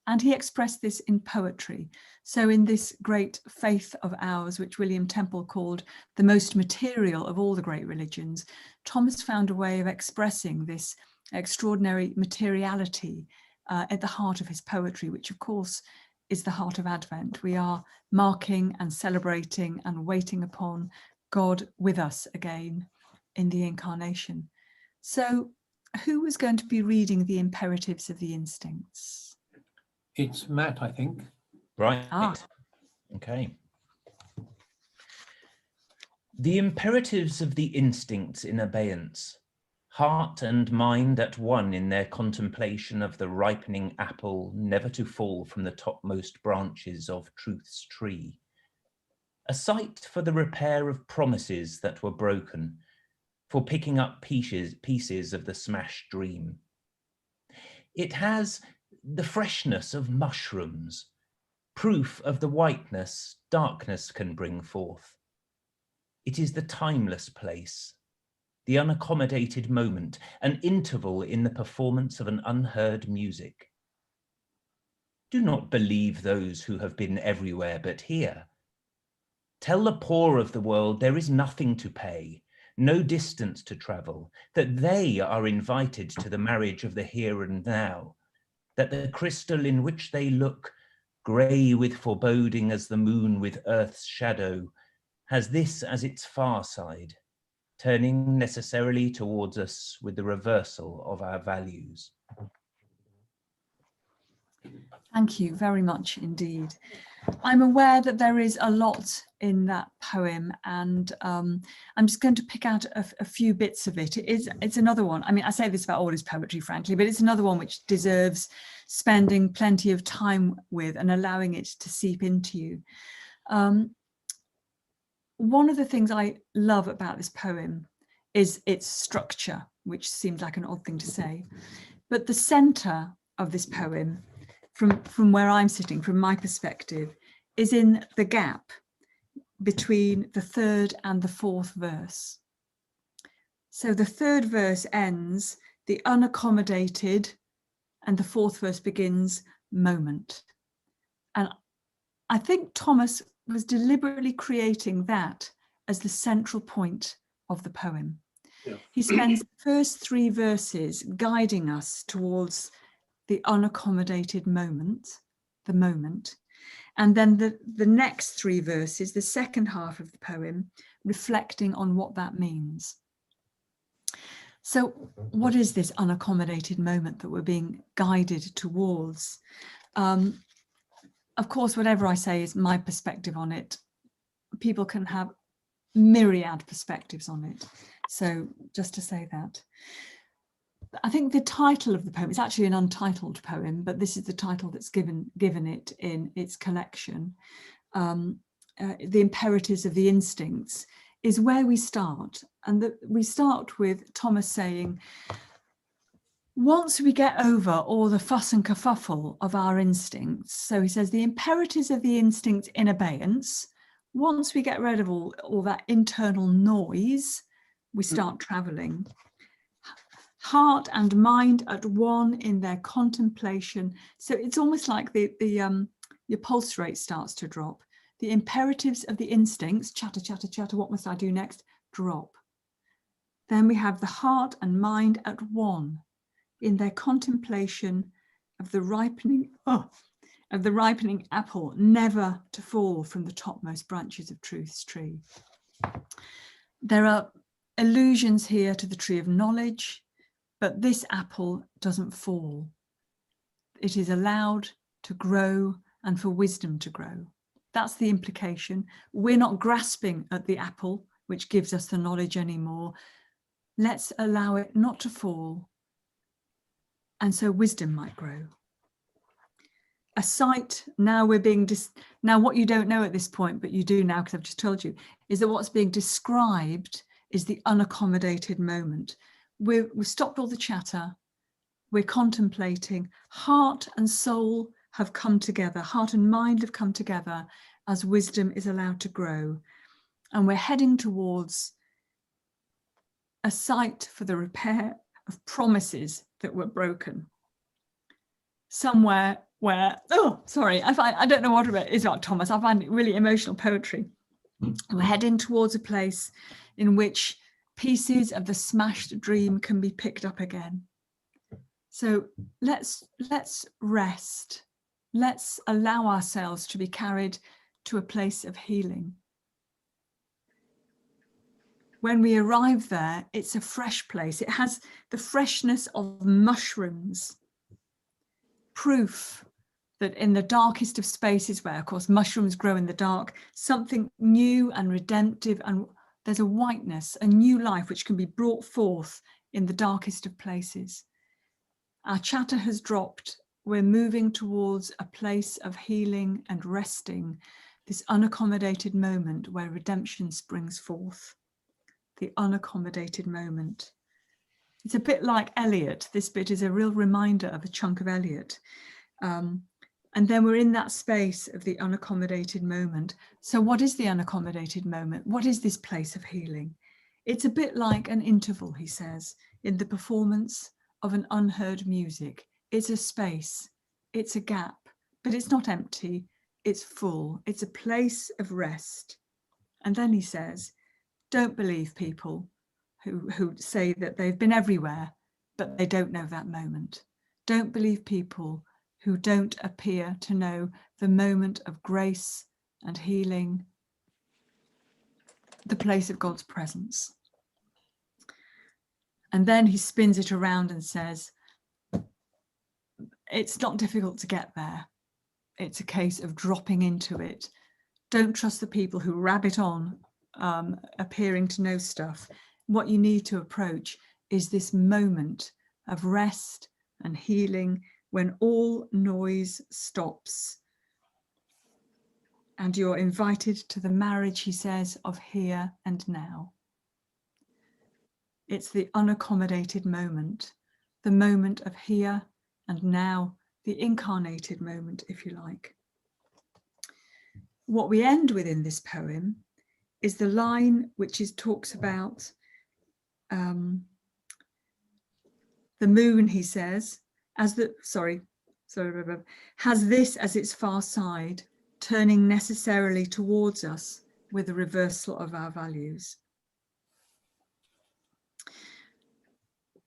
And he expressed this in poetry. So in this great faith of ours, which William Temple called the most material of all the great religions, Thomas found a way of expressing this extraordinary materiality at the heart of his poetry, which of course is the heart of Advent. We are marking and celebrating and waiting upon God with us again in the incarnation. So who was going to be reading the Imperatives of the Instincts? It's Matt, I think. Right. Okay. The imperatives of the instincts in abeyance, heart and mind at one in their contemplation of the ripening apple never to fall from the topmost branches of truth's tree. a site for the repair of promises that were broken, for picking up pieces of the smashed dream. It has the freshness of mushrooms, proof of the whiteness darkness can bring forth. It is the timeless place, the unaccommodated moment, an interval in the performance of an unheard music. Do not believe those who have been everywhere but here. Tell the poor of the world there is nothing to pay, no distance to travel, that they are invited to the marriage of the here and now, that the crystal in which they look, grey with foreboding as the moon with earth's shadow, has this as its far side, turning necessarily towards us with the reversal of our values. Thank you very much indeed. I'm aware that there is a lot in that poem, and I'm just going to pick out a few bits of it. It's another one. I mean, I say this about all his poetry, frankly, but it's another one which deserves spending plenty of time with and allowing it to seep into you. One of the things I love about this poem is its structure, which seems like an odd thing to say, but the center of this poem, from where I'm sitting, from my perspective, is in the gap between the third and the fourth verse. So the third verse ends, the unaccommodated, and the fourth verse begins, moment. And I think Thomas was deliberately creating that as the central point of the poem. Yeah. He spends the first three verses guiding us towards the unaccommodated moment, the moment, and then the next three verses, the second half of the poem, reflecting on what that means. So what is this unaccommodated moment that we're being guided towards? Of course, whatever I say is my perspective on it. People can have myriad perspectives on it. So just to say that. I think the title of the poem, it's actually an untitled poem, but this is the title that's given it in its collection. The Imperatives of the Instincts is where we start. And we start with Thomas saying, once we get over all the fuss and kerfuffle of our instincts, so he says the imperatives of the instincts in abeyance, once we get rid of all that internal noise, we start traveling. Heart and mind at one in their contemplation. So it's almost like your pulse rate starts to drop. The imperatives of the instincts, chatter, chatter, chatter, what must I do next? Drop. Then we have the heart and mind at one in their contemplation of the ripening apple, never to fall from the topmost branches of truth's tree. There are allusions here to the tree of knowledge, but this apple doesn't fall. It is allowed to grow and for wisdom to grow. That's the implication. We're not grasping at the apple, which gives us the knowledge anymore. Let's allow it not to fall, and so wisdom might grow. A sight, now we're being, now what you don't know at this point, but you do now because I've just told you, is that what's being described is the unaccommodated moment. We've stopped all the chatter, we're contemplating, heart and soul have come together, heart and mind have come together as wisdom is allowed to grow. And we're heading towards a site for the repair of promises that were broken. Somewhere where, I don't know what it is about Thomas, I find it really emotional poetry. We're heading towards a place in which pieces of the smashed dream can be picked up again. So let's rest. Let's allow ourselves to be carried to a place of healing. When we arrive there, it's a fresh place. It has the freshness of mushrooms. Proof that in the darkest of spaces, where of course mushrooms grow in the dark, something new and redemptive, and there's a whiteness, a new life which can be brought forth in the darkest of places. Our chatter has dropped. We're moving towards a place of healing and resting. this unaccommodated moment where redemption springs forth. The unaccommodated moment. It's a bit like Eliot. This bit is a real reminder of a chunk of Eliot. And then we're in that space of the unaccommodated moment. So what is the unaccommodated moment? What is this place of healing? It's a bit like an interval, he says, in the performance of an unheard music. It's a space, it's a gap, but it's not empty, it's full. It's a place of rest. And then he says, don't believe people who say that they've been everywhere, but they don't know that moment. Don't believe people who don't appear to know the moment of grace and healing, the place of God's presence. And then he spins it around and says, it's not difficult to get there. It's a case of dropping into it. Don't trust the people who rabbit on, appearing to know stuff. What you need to approach is this moment of rest and healing when all noise stops. And you're invited to the marriage, he says, of here and now. It's the unaccommodated moment, the moment of here and now, the incarnated moment, if you like. What we end with in this poem is the line which talks about the moon, he says, has this as its far side, turning necessarily towards us with a reversal of our values.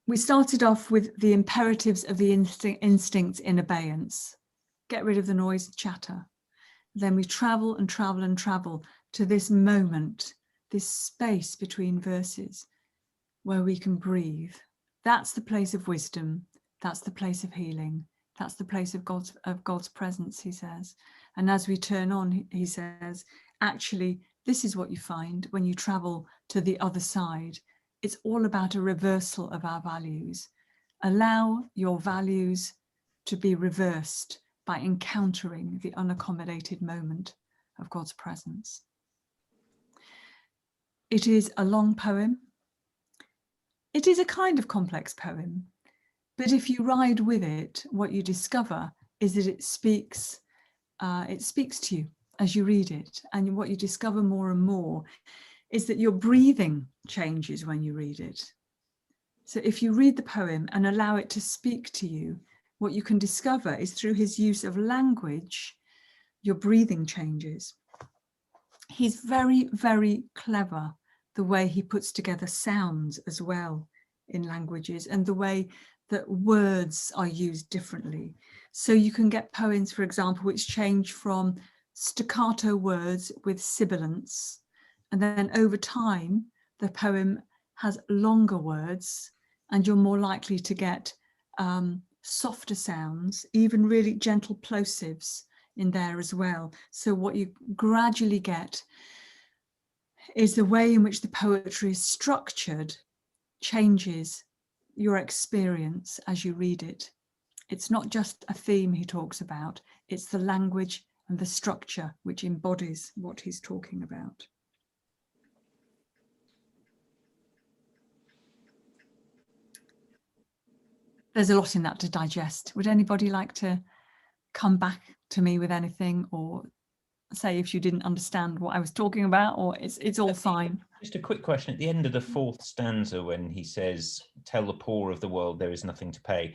We started off with the imperatives of the instincts in abeyance. Get rid of the noise and chatter. Then we travel and travel and travel to this moment, this space between verses where we can breathe. That's the place of wisdom. That's the place of healing. That's the place of God's presence, he says. And as we turn on, he says, actually, this is what you find when you travel to the other side. It's all about a reversal of our values. Allow your values to be reversed by encountering the unaccommodated moment of God's presence. It is a long poem. It is a kind of complex poem, but if you ride with it, what you discover is that it speaks to you as you read it. And what you discover more and more is that your breathing changes when you read it. So if you read the poem and allow it to speak to you, what you can discover is through his use of language, your breathing changes. He's very, very clever, the way he puts together sounds as well in languages and the way that words are used differently. So you can get poems, for example, which change from staccato words with sibilants, and then over time, the poem has longer words and you're more likely to get softer sounds, even really gentle plosives in there as well. So what you gradually get is the way in which the poetry is structured changes your experience as you read it. It's not just a theme he talks about, it's the language and the structure which embodies what he's talking about. There's a lot in that to digest. Would anybody like to come back to me with anything, or say if you didn't understand what I was talking about, or it's all fine? Just a quick question. At the end of the fourth stanza, when he says, tell the poor of the world there is nothing to pay,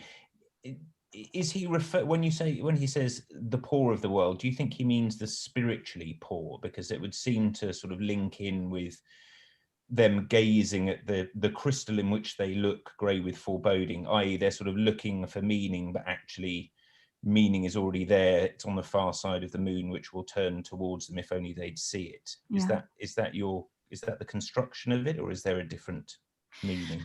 is he when he says the poor of the world, do you think he means the spiritually poor? Because it would seem to sort of link in with them gazing at the crystal in which they look grey with foreboding, i.e. they're sort of looking for meaning, but actually meaning is already there. It's on the far side of the moon, which will turn towards them if only they'd see it. Yeah. Is that the construction of it, or is there a different meaning?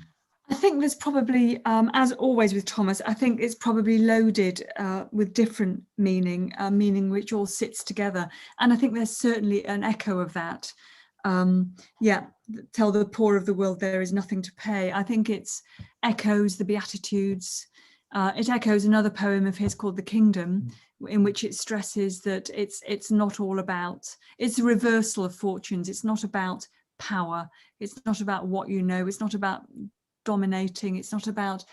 I think there's probably, as always with Thomas, I think it's probably loaded with different meaning which all sits together. And I think there's certainly an echo of that. Tell the poor of the world there is nothing to pay. I think it's echoes the Beatitudes. It echoes another poem of his called The Kingdom, in which it stresses that it's not all about, it's a reversal of fortunes. It's not about power. It's not about what you know. It's not about dominating. It's not about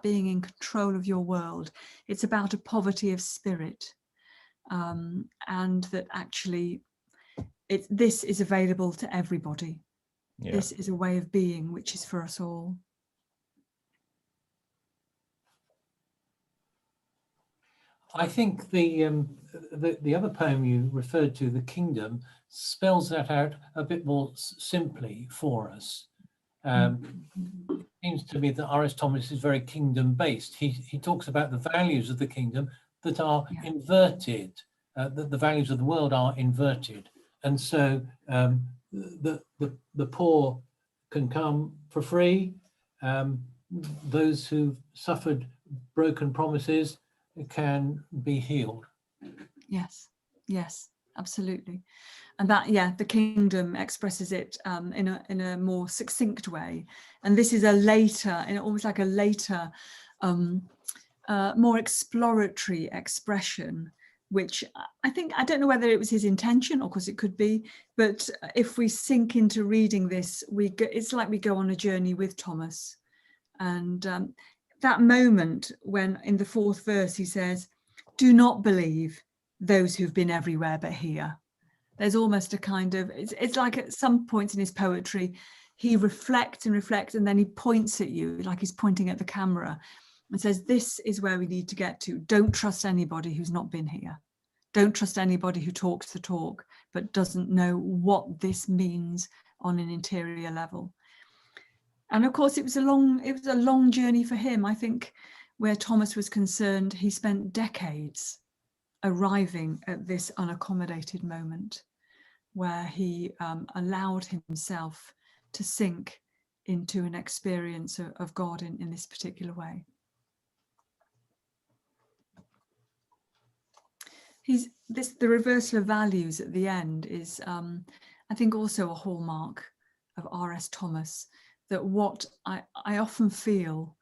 being in control of your world. It's about a poverty of spirit, and that actually this is available to everybody. Yeah. This is a way of being which is for us all. I think the other poem you referred to, The Kingdom, spells that out a bit more simply for us. It seems to me that R.S. Thomas is very kingdom-based. He talks about the values of the kingdom that are inverted, that the values of the world are inverted. And so the poor can come for free. Those who've suffered broken promises can be healed. Yes, yes, absolutely. And that, yeah, the kingdom expresses it in a more succinct way. And this is a later, almost like a later, more exploratory expression, which I don't know whether it was his intention, or course it could be, but if we sink into reading this, it's like we go on a journey with Thomas. And that moment when in the 4th verse he says, "Do not believe those who've been everywhere but here." There's almost a kind of, it's like at some points in his poetry, he reflects and then he points at you, like he's pointing at the camera, and says, this is where we need to get to. Don't trust anybody who's not been here. Don't trust anybody who talks the talk, but doesn't know what this means on an interior level. And of course, it was a long journey for him. I think where Thomas was concerned, he spent decades arriving at this unaccommodated moment where he allowed himself to sink into an experience of God in this particular way. The reversal of values at the end is, I think, also a hallmark of R.S. Thomas, that what I often feel,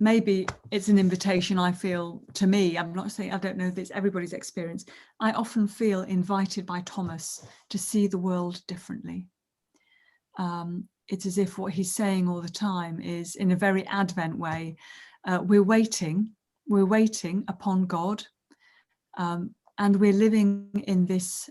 maybe it's an invitation I feel to me, I'm not saying, I don't know if it's everybody's experience, I often feel invited by Thomas to see the world differently. It's as if what he's saying all the time is, in a very Advent way, we're waiting upon God, and we're living in this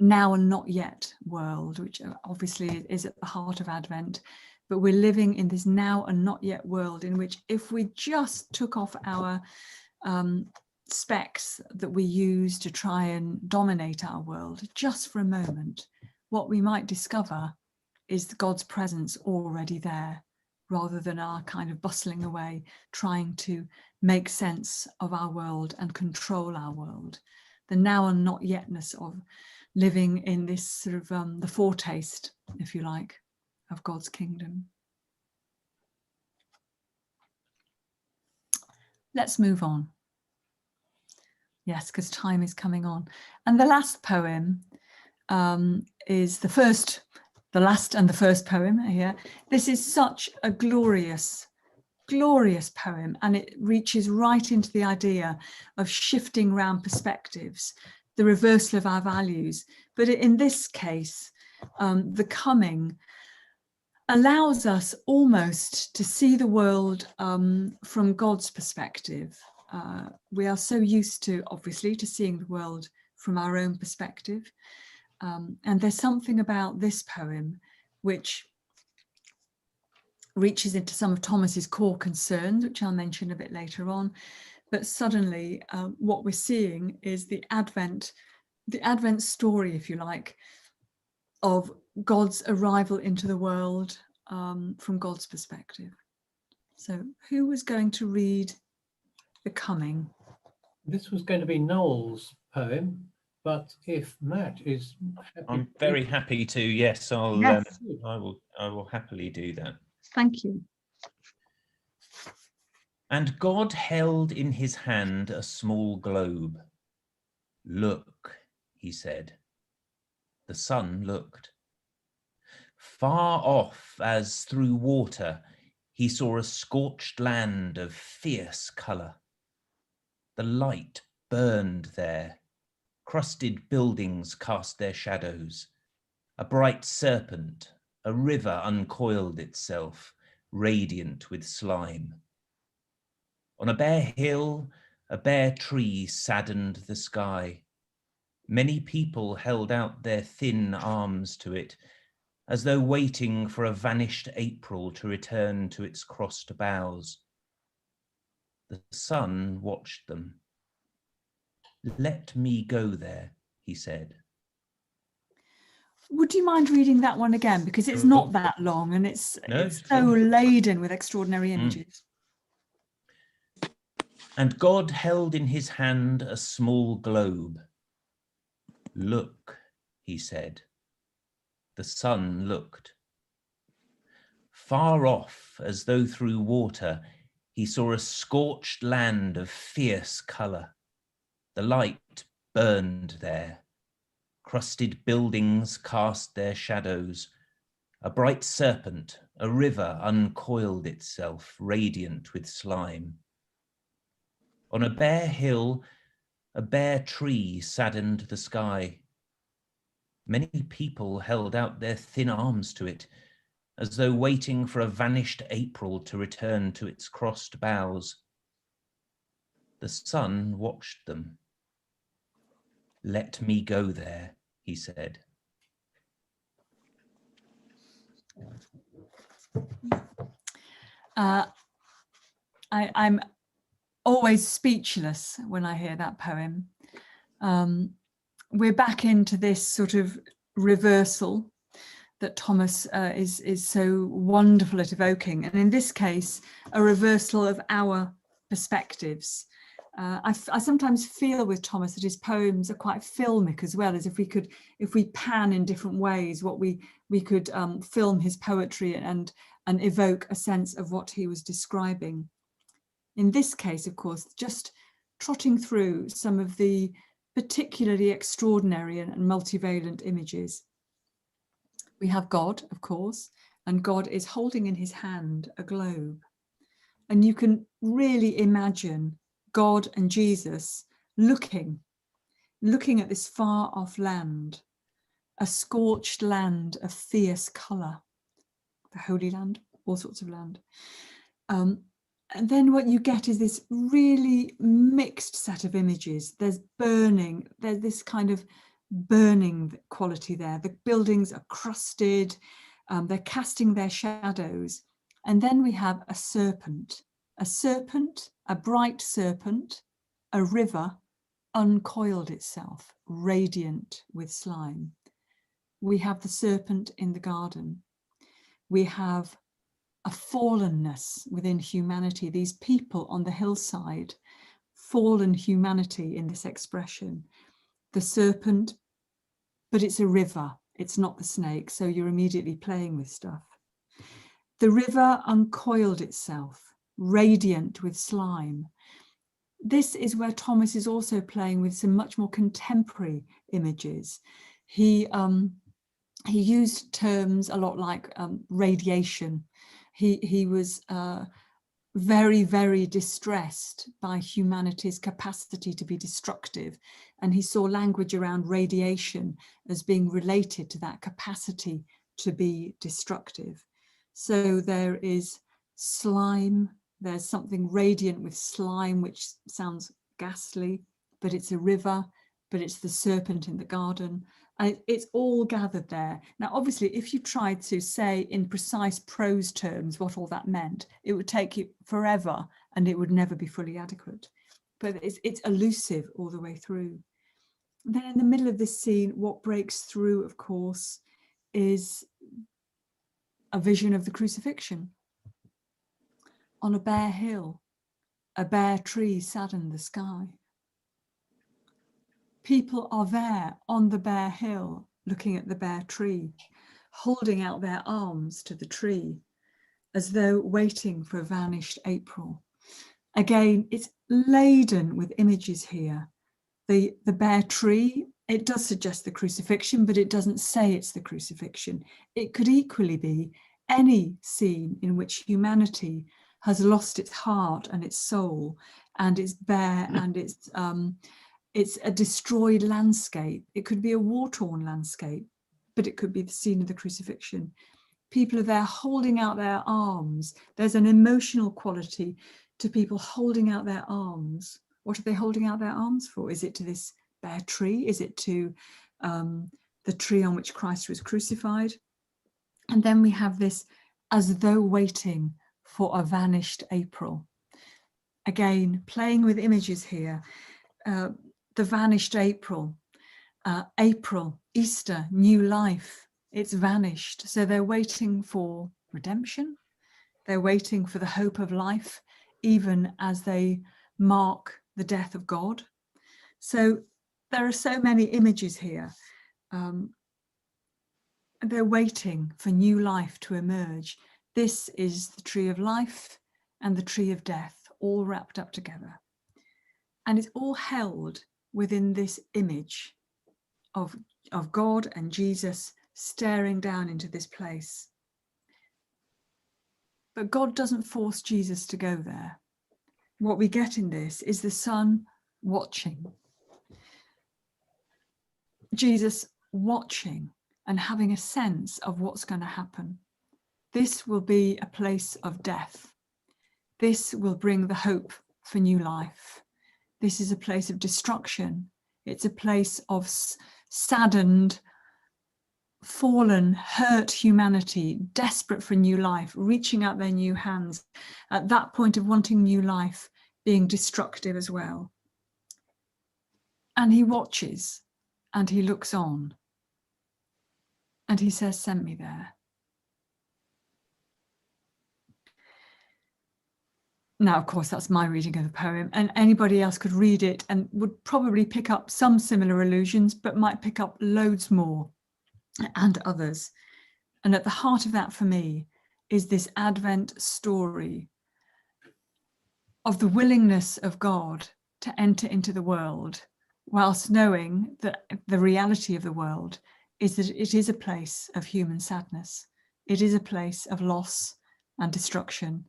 now and not yet world, which obviously is at the heart of Advent. But we're living in this now and not yet world in which, if we just took off our specs that we use to try and dominate our world just for a moment, what we might discover is God's presence already there, rather than our kind of bustling away, trying to make sense of our world and control our world. The now and not yetness of living in this sort of the foretaste, if you like, of God's kingdom. Let's move on. Yes, because time is coming on. And the last poem is the last and the first poem here. This is such a glorious poem, and it reaches right into the idea of shifting round perspectives, the reversal of our values. But in this case, the coming allows us almost to see the world from God's perspective. We are so used to, obviously, to seeing the world from our own perspective. And there's something about this poem which reaches into some of Thomas's core concerns, which I'll mention a bit later on. But suddenly what we're seeing is the Advent story, if you like, of God's arrival into the world from God's perspective. So who was going to read The Coming? This was going to be Noel's poem, but if Matt is happy, I'm very happy to. Yes, I will happily do that. Thank you. And God held in his hand a small globe. Look, he said. The sun looked. Far off, as through water, he saw a scorched land of fierce colour. The light burned there. Crusted buildings cast their shadows. A bright serpent, a river uncoiled itself, radiant with slime. On a bare hill, a bare tree saddened the sky. Many people held out their thin arms to it, as though waiting for a vanished April to return to its crossed boughs. The sun watched them. "Let me go there," he said. Would you mind reading that one again? Because it's not that long and it's so laden with extraordinary images. And God held in his hand a small globe. "Look," he said. The sun looked. Far off, as though through water, he saw a scorched land of fierce colour. The light burned there. Crusted buildings cast their shadows. A bright serpent, a river uncoiled itself, radiant with slime. On a bare hill, a bare tree saddened the sky. Many people held out their thin arms to it, as though waiting for a vanished April to return to its crossed boughs. The sun watched them. "Let me go there," he said. I'm always speechless when I hear that poem. We're back into this sort of reversal that Thomas is so wonderful at evoking, and in this case, a reversal of our perspectives. I sometimes feel with Thomas that his poems are quite filmic as well, as if we pan in different ways, what we could film his poetry and evoke a sense of what he was describing. In this case, of course, just trotting through some of the particularly extraordinary and multivalent images. We have God, of course, and God is holding in his hand a globe. And you can really imagine God and Jesus looking at this far off land, a scorched land of fierce colour, the Holy Land, all sorts of land. And then what you get is this really mixed set of images. There's burning, there's this kind of burning quality there. The buildings are crusted, they're casting their shadows. And then we have a serpent, a bright serpent, a river uncoiled itself, radiant with slime. We have the serpent in the garden. We have a fallenness within humanity, these people on the hillside, fallen humanity in this expression. The serpent, but it's a river, it's not the snake, so you're immediately playing with stuff. The river uncoiled itself, radiant with slime. This is where Thomas is also playing with some much more contemporary images. He used terms a lot like radiation. He was very, very distressed by humanity's capacity to be destructive. And he saw language around radiation as being related to that capacity to be destructive. So there is slime, there's something radiant with slime, which sounds ghastly, but it's a river, but it's the serpent in the garden. And it's all gathered there. Now, obviously, if you tried to say in precise prose terms what all that meant, it would take you forever and it would never be fully adequate. But it's elusive all the way through. And then in the middle of this scene, what breaks through, of course, is a vision of the crucifixion. On a bare hill, a bare tree saddened the sky. People are there on the bare hill, looking at the bare tree, holding out their arms to the tree, as though waiting for a vanished April. Again, it's laden with images here. The bare tree, it does suggest the crucifixion, but it doesn't say it's the crucifixion. It could equally be any scene in which humanity has lost its heart and its soul and it's bare and it's a destroyed landscape. It could be a war-torn landscape, but it could be the scene of the crucifixion. People are there holding out their arms. There's an emotional quality to people holding out their arms. What are they holding out their arms for? Is it to this bare tree? Is it to the tree on which Christ was crucified? And then we have this as though waiting for a vanished April. Again, playing with images here. The vanished April. April, Easter, new life. It's vanished. So they're waiting for redemption. They're waiting for the hope of life, even as they mark the death of God. So there are so many images here. They're waiting for new life to emerge. This is the tree of life and the tree of death, all wrapped up together. And it's all held within this image of God and Jesus staring down into this place. But God doesn't force Jesus to go there. What we get in this is the Son watching. Jesus watching and having a sense of what's going to happen. This will be a place of death. This will bring the hope for new life. This is a place of destruction. It's a place of saddened, fallen, hurt humanity, desperate for new life, reaching out their new hands. At that point of wanting new life, being destructive as well. And he watches and he looks on. And he says, send me there. Now, of course, that's my reading of the poem, and anybody else could read it and would probably pick up some similar allusions, but might pick up loads more and others. And at the heart of that for me is this Advent story of the willingness of God to enter into the world, whilst knowing that the reality of the world is that it is a place of human sadness. It is a place of loss and destruction.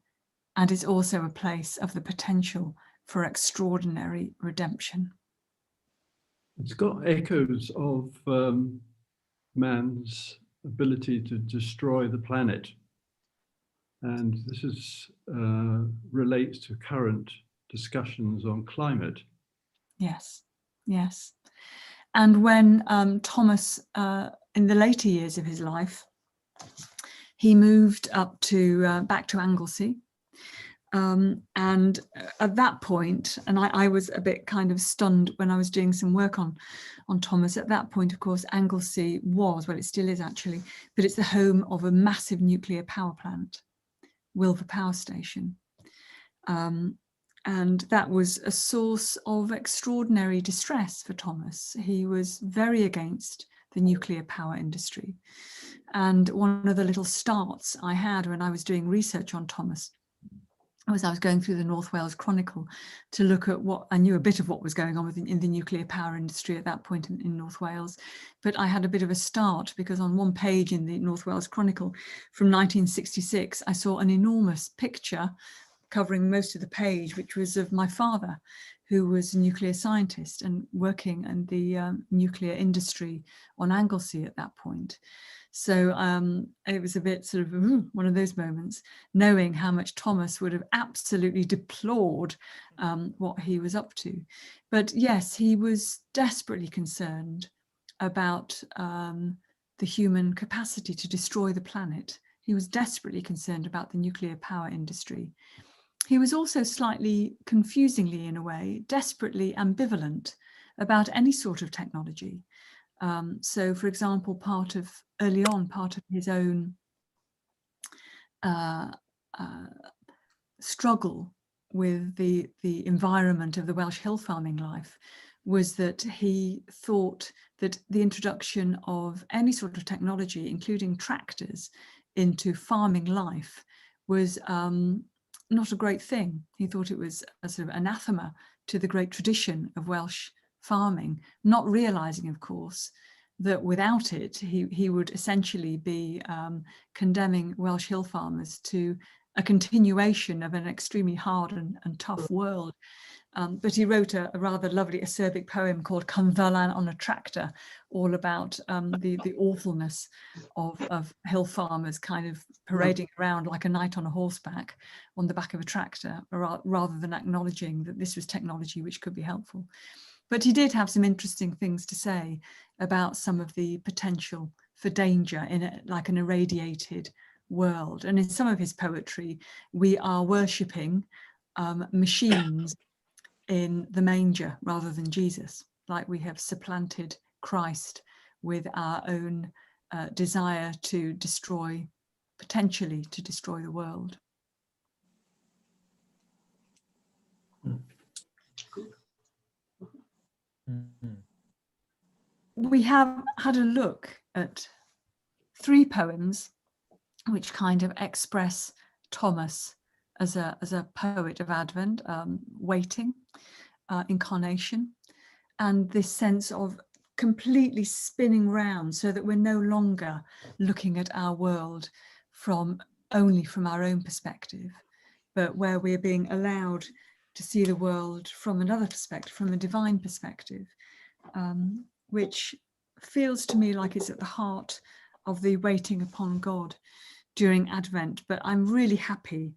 And is also a place of the potential for extraordinary redemption. It's got echoes of man's ability to destroy the planet. And this is, relates to current discussions on climate. Yes, yes. And when Thomas, in the later years of his life, he moved up to back to Anglesey. And at that point, and I was a bit kind of stunned when I was doing some work on Thomas. At that point, of course, Anglesey was, well, it still is actually, but it's the home of a massive nuclear power plant, Wilver Power Station. And that was a source of extraordinary distress for Thomas. He was very against the nuclear power industry. And one of the little starts I had when I was doing research on Thomas was I was going through the North Wales Chronicle to look at what I knew a bit of what was going on in the nuclear power industry at that point in North Wales. But I had a bit of a start because on one page in the North Wales Chronicle from 1966, I saw an enormous picture covering most of the page, which was of my father, who was a nuclear scientist and working in the nuclear industry on Anglesey at that point. So it was a bit sort of one of those moments, knowing how much Thomas would have absolutely deplored what he was up to. But yes, he was desperately concerned about the human capacity to destroy the planet. He was desperately concerned about the nuclear power industry. He was also slightly confusingly, in a way, desperately ambivalent about any sort of technology. So, for example, early on, part of his own struggle with the environment of the Welsh hill farming life was that he thought that the introduction of any sort of technology, including tractors, into farming life was not a great thing. He thought it was a sort of anathema to the great tradition of Welsh farming, not realizing, of course, that without it, he would essentially be condemning Welsh hill farmers to a continuation of an extremely hard and tough world. But he wrote a rather lovely acerbic poem called Cynfelan on a Tractor, all about the awfulness of hill farmers kind of parading around like a knight on a horseback on the back of a tractor, rather than acknowledging that this was technology which could be helpful. But he did have some interesting things to say about some of the potential for danger in like an irradiated world. And in some of his poetry, we are worshipping machines in the manger rather than Jesus, like we have supplanted Christ with our own desire to destroy, potentially to destroy the world. We have had a look at 3 poems which kind of express Thomas as a poet of Advent, waiting, incarnation, and this sense of completely spinning round so that we're no longer looking at our world only from our own perspective, but where we're being allowed to see the world from another perspective, from a divine perspective, which feels to me like it's at the heart of the waiting upon God during Advent. But I'm really happy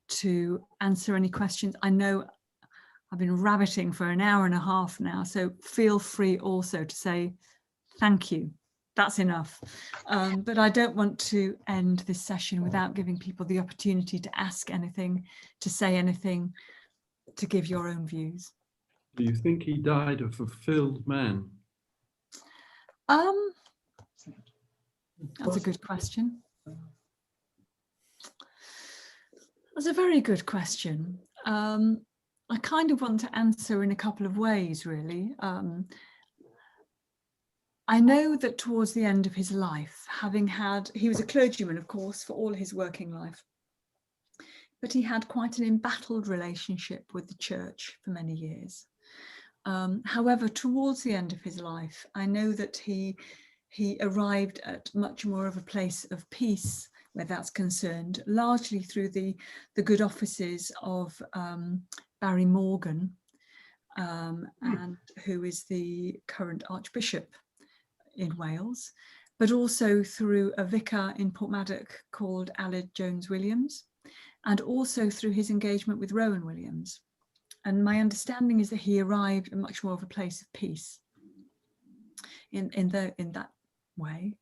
to answer any questions. I know I've been rabbiting for an hour and a half now, so feel free also to say thank you. That's enough. But I don't want to end this session without giving people the opportunity to ask anything, to say anything, to give your own views. Do you think he died a fulfilled man? That's a good question. That's a very good question. I kind of want to answer in a couple of ways, really. I know that towards the end of his life, he was a clergyman, of course, for all his working life, but he had quite an embattled relationship with the church for many years. However, towards the end of his life, I know that he arrived at much more of a place of peace where that's concerned, largely through the good offices of Barry Morgan, and who is the current Archbishop in Wales, but also through a vicar in Portmaddock called Aled Jones Williams, and also through his engagement with Rowan Williams. And my understanding is that he arrived at much more of a place of peace in that way.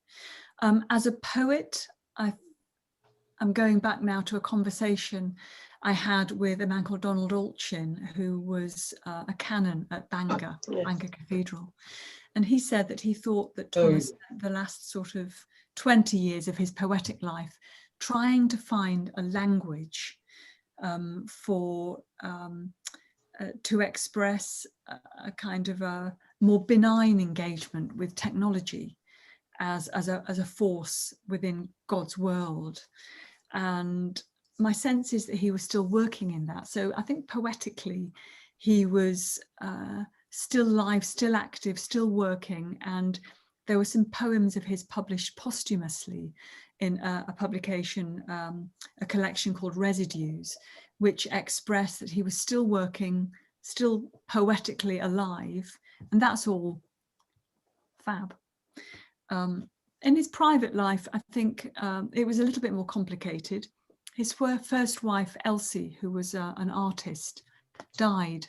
As a poet, I'm going back now to a conversation I had with a man called Donald Altchin, who was a canon at Bangor, Bangor Cathedral. And he said that he thought that Thomas spent the last sort of 20 years of his poetic life trying to find a language to express a kind of a more benign engagement with technology as a force within God's world. And my sense is that he was still working in that. So I think poetically he was still live, still active, still working. And there were some poems of his published posthumously in a publication, a collection called Residues, which expressed that he was still working, still poetically alive. And that's all fab. In his private life, I think it was a little bit more complicated. His first wife, Elsie, who was an artist, died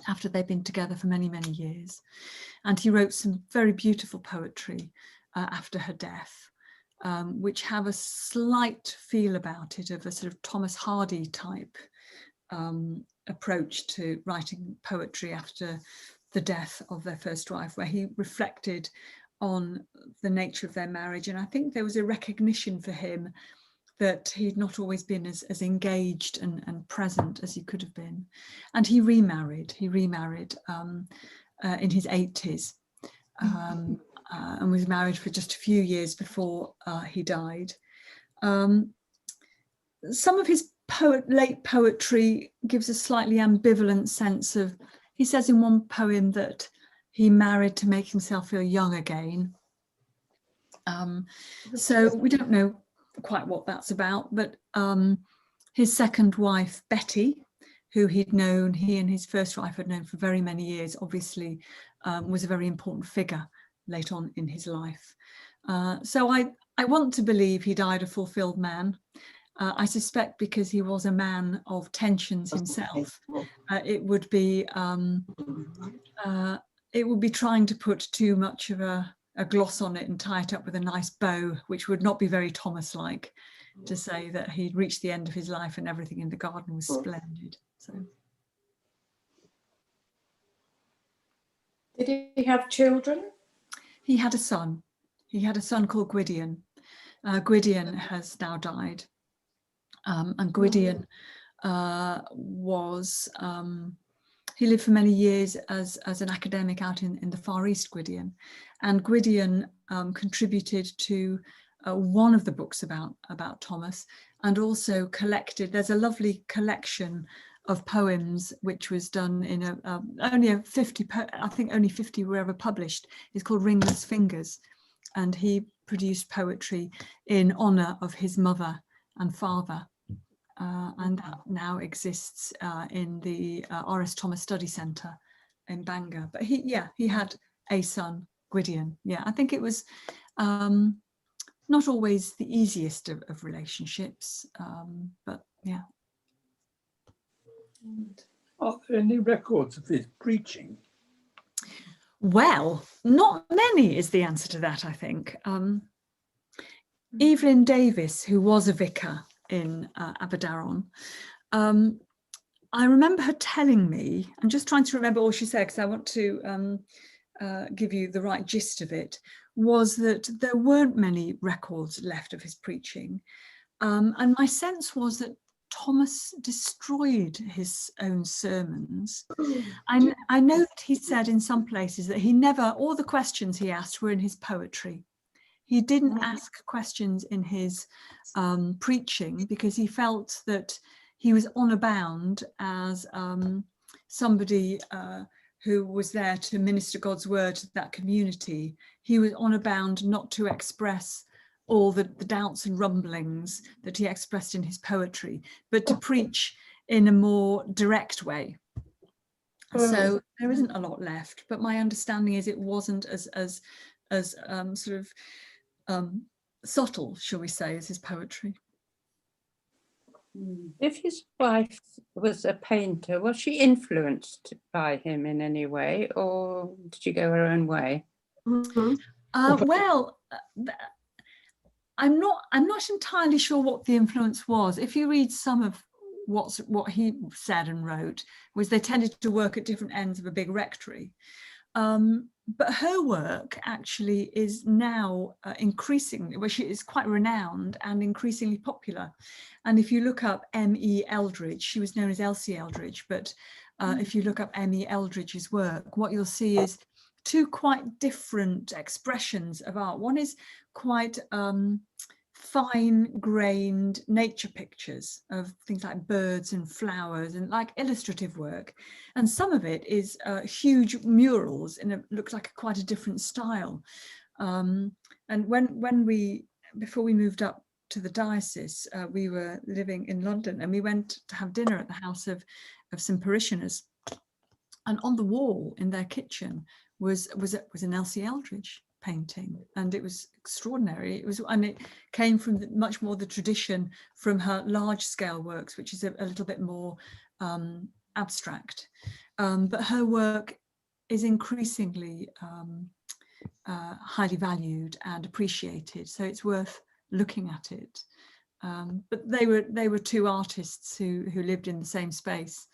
after they'd been together for many, many years. And he wrote some very beautiful poetry after her death, which have a slight feel about it of a sort of Thomas Hardy type approach to writing poetry after the death of their first wife, where he reflected on the nature of their marriage. And I think there was a recognition for him that he'd not always been as engaged and present as he could have been. And he remarried in his 80s, and was married for just a few years before he died. Some of his late poetry gives a slightly ambivalent sense of, he says in one poem that he married to make himself feel young again. So we don't know quite what that's about, but his second wife, Betty, who he and his first wife had known for very many years, obviously was a very important figure late on in his life. So I want to believe he died a fulfilled man. I suspect because he was a man of tensions himself, it would be trying to put too much of a gloss on it and tie it up with a nice bow, which would not be very Thomas-like, to say that he'd reached the end of his life and everything in the garden was splendid. So, did he have children? He had a son. He had a son called Gwydion. Gwydion has now died. And Gwydion he lived for many years as an academic out in the Far East, Gwydion. And Gwydion contributed to one of the books about Thomas, and also there's a lovely collection of poems which was done in only 50 were ever published. It's called Ringless Fingers, and he produced poetry in honour of his mother and father. And that now exists in the R.S. Thomas Study Centre in Bangor. But he had a son, Gwydion. Yeah, I think it was not always the easiest of relationships, but yeah. Are there any records of his preaching? Well, not many is the answer to that, I think. Evelyn Davis, who was a vicar in Aberdaron, I remember her telling me, I'm just trying to remember all she said because I want to give you the right gist of it, was that there weren't many records left of his preaching. And my sense was that Thomas destroyed his own sermons. I know that he said in some places that all the questions he asked were in his poetry. He didn't ask questions in his preaching because he felt that he was honor bound as somebody who was there to minister God's word to that community. He was honor bound not to express all the doubts and rumblings that he expressed in his poetry, but to preach in a more direct way. So there isn't a lot left, but my understanding is it wasn't as sort of subtle, shall we say, as his poetry. If his wife was a painter, was she influenced by him in any way, or did she go her own way? Well, I'm not entirely sure what the influence was. If you read some of what he said and wrote, was they tended to work at different ends of a big rectory. But her work actually is now increasingly, well, she is quite renowned and increasingly popular. And if you look up M.E. Eldridge, she was known as Elsie Eldridge, but if you look up M.E. Eldridge's work, what you'll see is two quite different expressions of art. One is quite fine-grained nature pictures of things like birds and flowers and like illustrative work, and some of it is huge murals looks like quite a different style. And before we moved up to the diocese, we were living in London, and we went to have dinner at the house of some parishioners, and on the wall in their kitchen was an Elsie Eldridge painting, and it was extraordinary. And it came from much more the tradition from her large scale works, which is a little bit more abstract, but her work is increasingly highly valued and appreciated, so it's worth looking at it. But they were two artists who lived in the same space.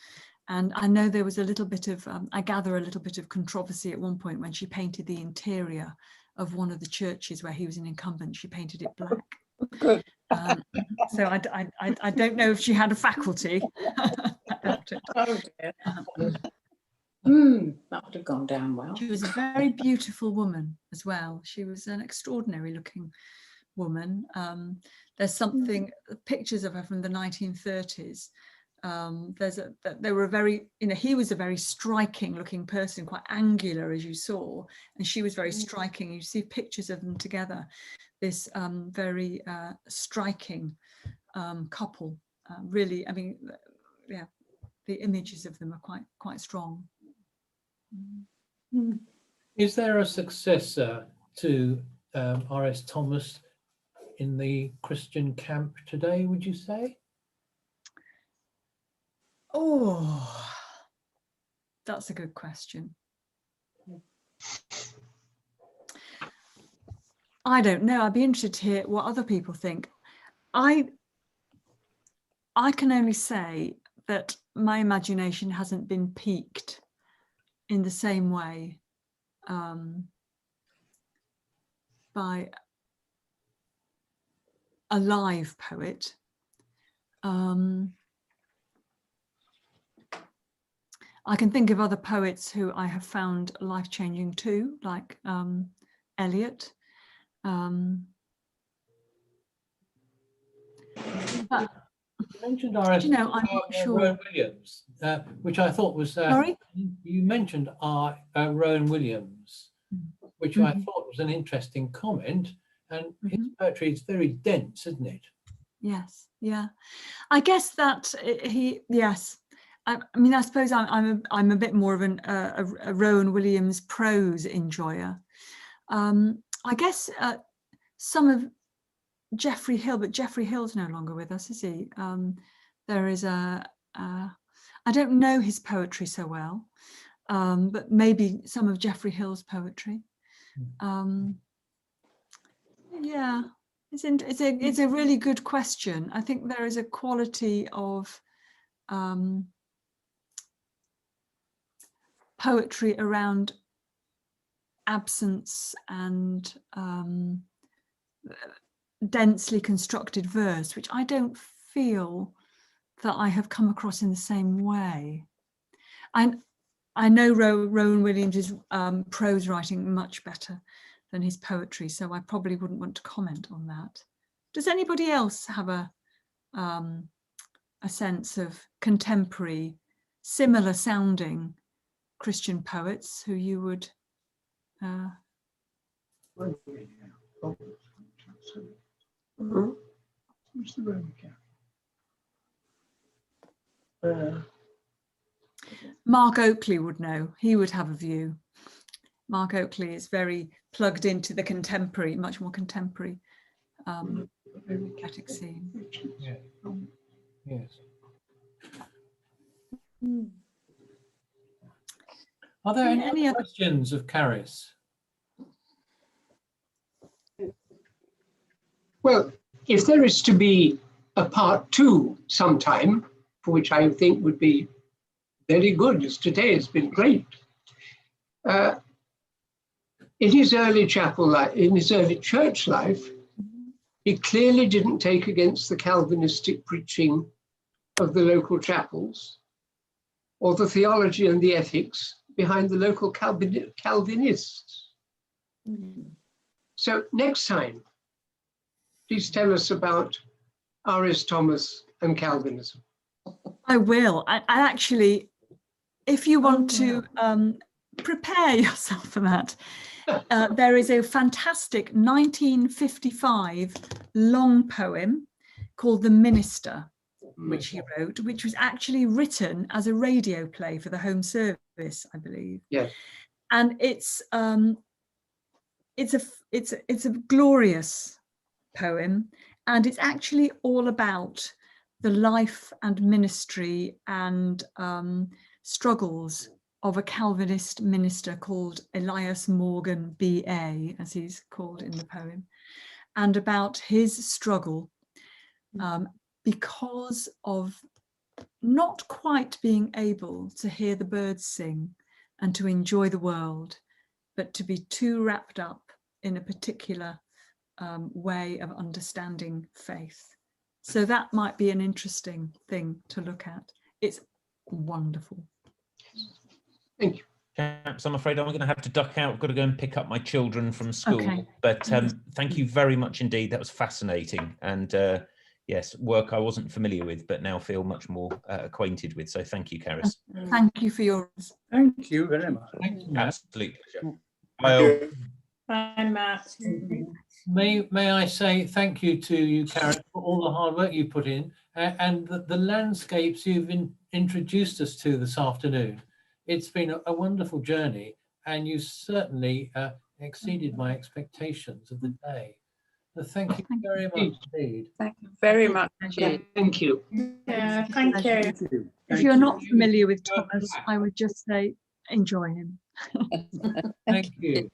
And I know there was a little bit of, I gather a little bit of controversy at one point when she painted the interior of one of the churches where he was an incumbent. She painted it black. Good. So I don't know if she had a faculty. I doubt it. Oh dear. That would have gone down well. She was a very beautiful woman as well. She was an extraordinary looking woman. There's pictures of her from the 1930s. They were a very, he was a very striking looking person, quite angular as you saw, and she was very striking. You see pictures of them together, this very striking couple. Really, I mean, yeah, the images of them are quite strong. Is there a successor to R.S. Thomas in the Christian camp today, would you say? Oh, that's a good question. I don't know. I'd be interested to hear what other people think. I can only say that my imagination hasn't been piqued in the same way by a live poet. I can think of other poets who I have found life-changing too, like Eliot. But, you mentioned R.S. I'm not sure. Rowan Williams, which I thought was. Sorry? You mentioned Rowan Williams, which I thought was an interesting comment, and his poetry is very dense, isn't it? Yes, yeah. I guess that yes. I mean, I suppose I'm a bit more of a Rowan Williams prose enjoyer. I guess some of Geoffrey Hill, but Geoffrey Hill's no longer with us, is he? There is I don't know his poetry so well, but maybe some of Geoffrey Hill's poetry. Yeah, it's a really good question. I think there is a quality of poetry around absence and densely constructed verse, which I don't feel that I have come across in the same way. I know Rowan Williams' prose writing much better than his poetry, so I probably wouldn't want to comment on that. Does anybody else have a sense of contemporary, similar sounding Christian poets who you would Who's the Roman Catholic? Mark Oakley would know. He would have a view. Mark Oakley is very plugged into the contemporary, much more contemporary poetic scene. Yeah. Yes. Are there any other questions of Carys? Well, if there is to be a part 2 sometime, for which I think would be very good, as today has been great, in his early chapel life, in his early church life, he clearly didn't take against the Calvinistic preaching of the local chapels or the theology and the ethics behind the local Calvinists. So next time, please tell us about R.S. Thomas and Calvinism. I will. I actually, if you want to prepare yourself for that, there is a fantastic 1955 long poem called The Minister, which he wrote, which was actually written as a radio play for the Home Service, I believe. Yes. And it's a glorious poem, and it's actually all about the life and ministry and struggles of a Calvinist minister called Elias Morgan B.A., as he's called in the poem, and about his struggle because of not quite being able to hear the birds sing and to enjoy the world, but to be too wrapped up in a particular way of understanding faith. So that might be an interesting thing to look at. It's wonderful. Thank you. Chaps, I'm afraid I'm going to have to duck out. I've got to go and pick up my children from school. Okay. But thank you very much indeed. That was fascinating. And yes, work I wasn't familiar with, but now feel much more acquainted with. So thank you, Carys. Thank you for yours. Thank you very much. Thank you, Matt. Absolute pleasure. Bye. Bye, Matt. May I say thank you to you, Carys, for all the hard work you put in and the landscapes you've introduced us to this afternoon. It's been a wonderful journey, and you certainly exceeded my expectations of the day. So thank you very much indeed. Thank you very much indeed. Thank you. Yeah, thank you. If you're not familiar with Thomas, I would just say enjoy him. Thank you.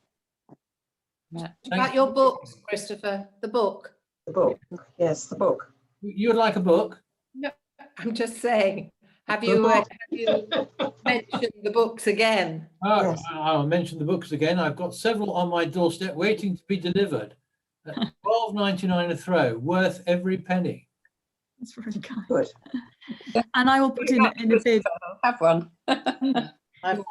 About your books, Christopher, the book. The book, yes, the book. You would like a book? No, I'm just saying, have you mentioned the books again? Yes. I'll mention the books again. I've got several on my doorstep waiting to be delivered. £12.99 a throw, worth every penny. That's very kind. Good. And I will put in a bid. Have one.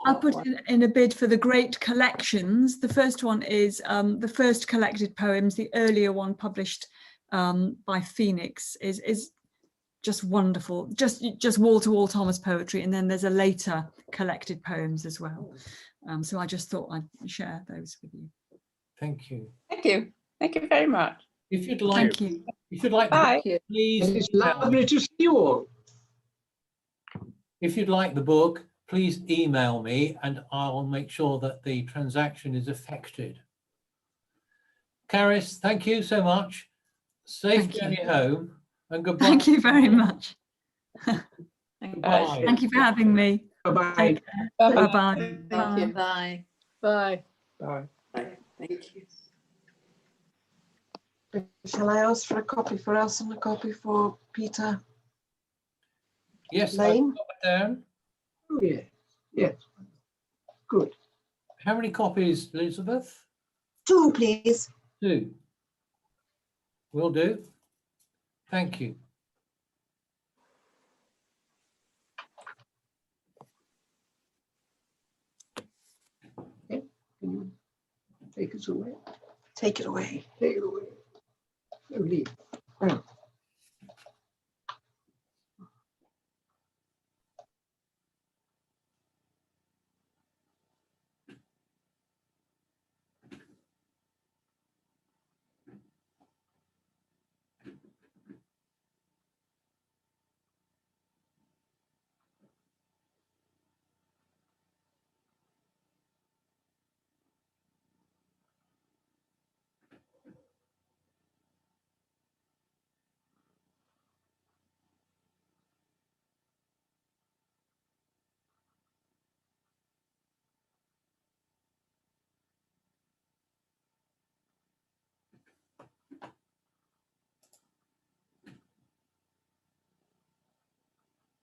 I'll put in a bid for the great collections. The first one is the first collected poems. The earlier one published by Phoenix is just wonderful, just wall-to-wall Thomas poetry. And then there's a later collected poems as well. So I just thought I'd share those with you. Thank you. Thank you. Thank you very much. If you'd like, Bye. Please. It's lovely to see you all. If you'd like the book, please email me and I'll make sure that the transaction is effected. Carys, thank you so much. Safe journey home and goodbye. Thank you very much. Goodbye. Thank you for having me. Bye-bye. Bye-bye. Thank you. Bye. Bye. Bye. Thank you. Shall I ask for a copy for us and a copy for Peter? Yes, Lane? I've got it down. Oh, yeah. Yes. Good. How many copies, Elizabeth? 2, please. 2. Will do. Thank you. Okay. Can you take us away? Take it away. Take it away. No, leave. Oh.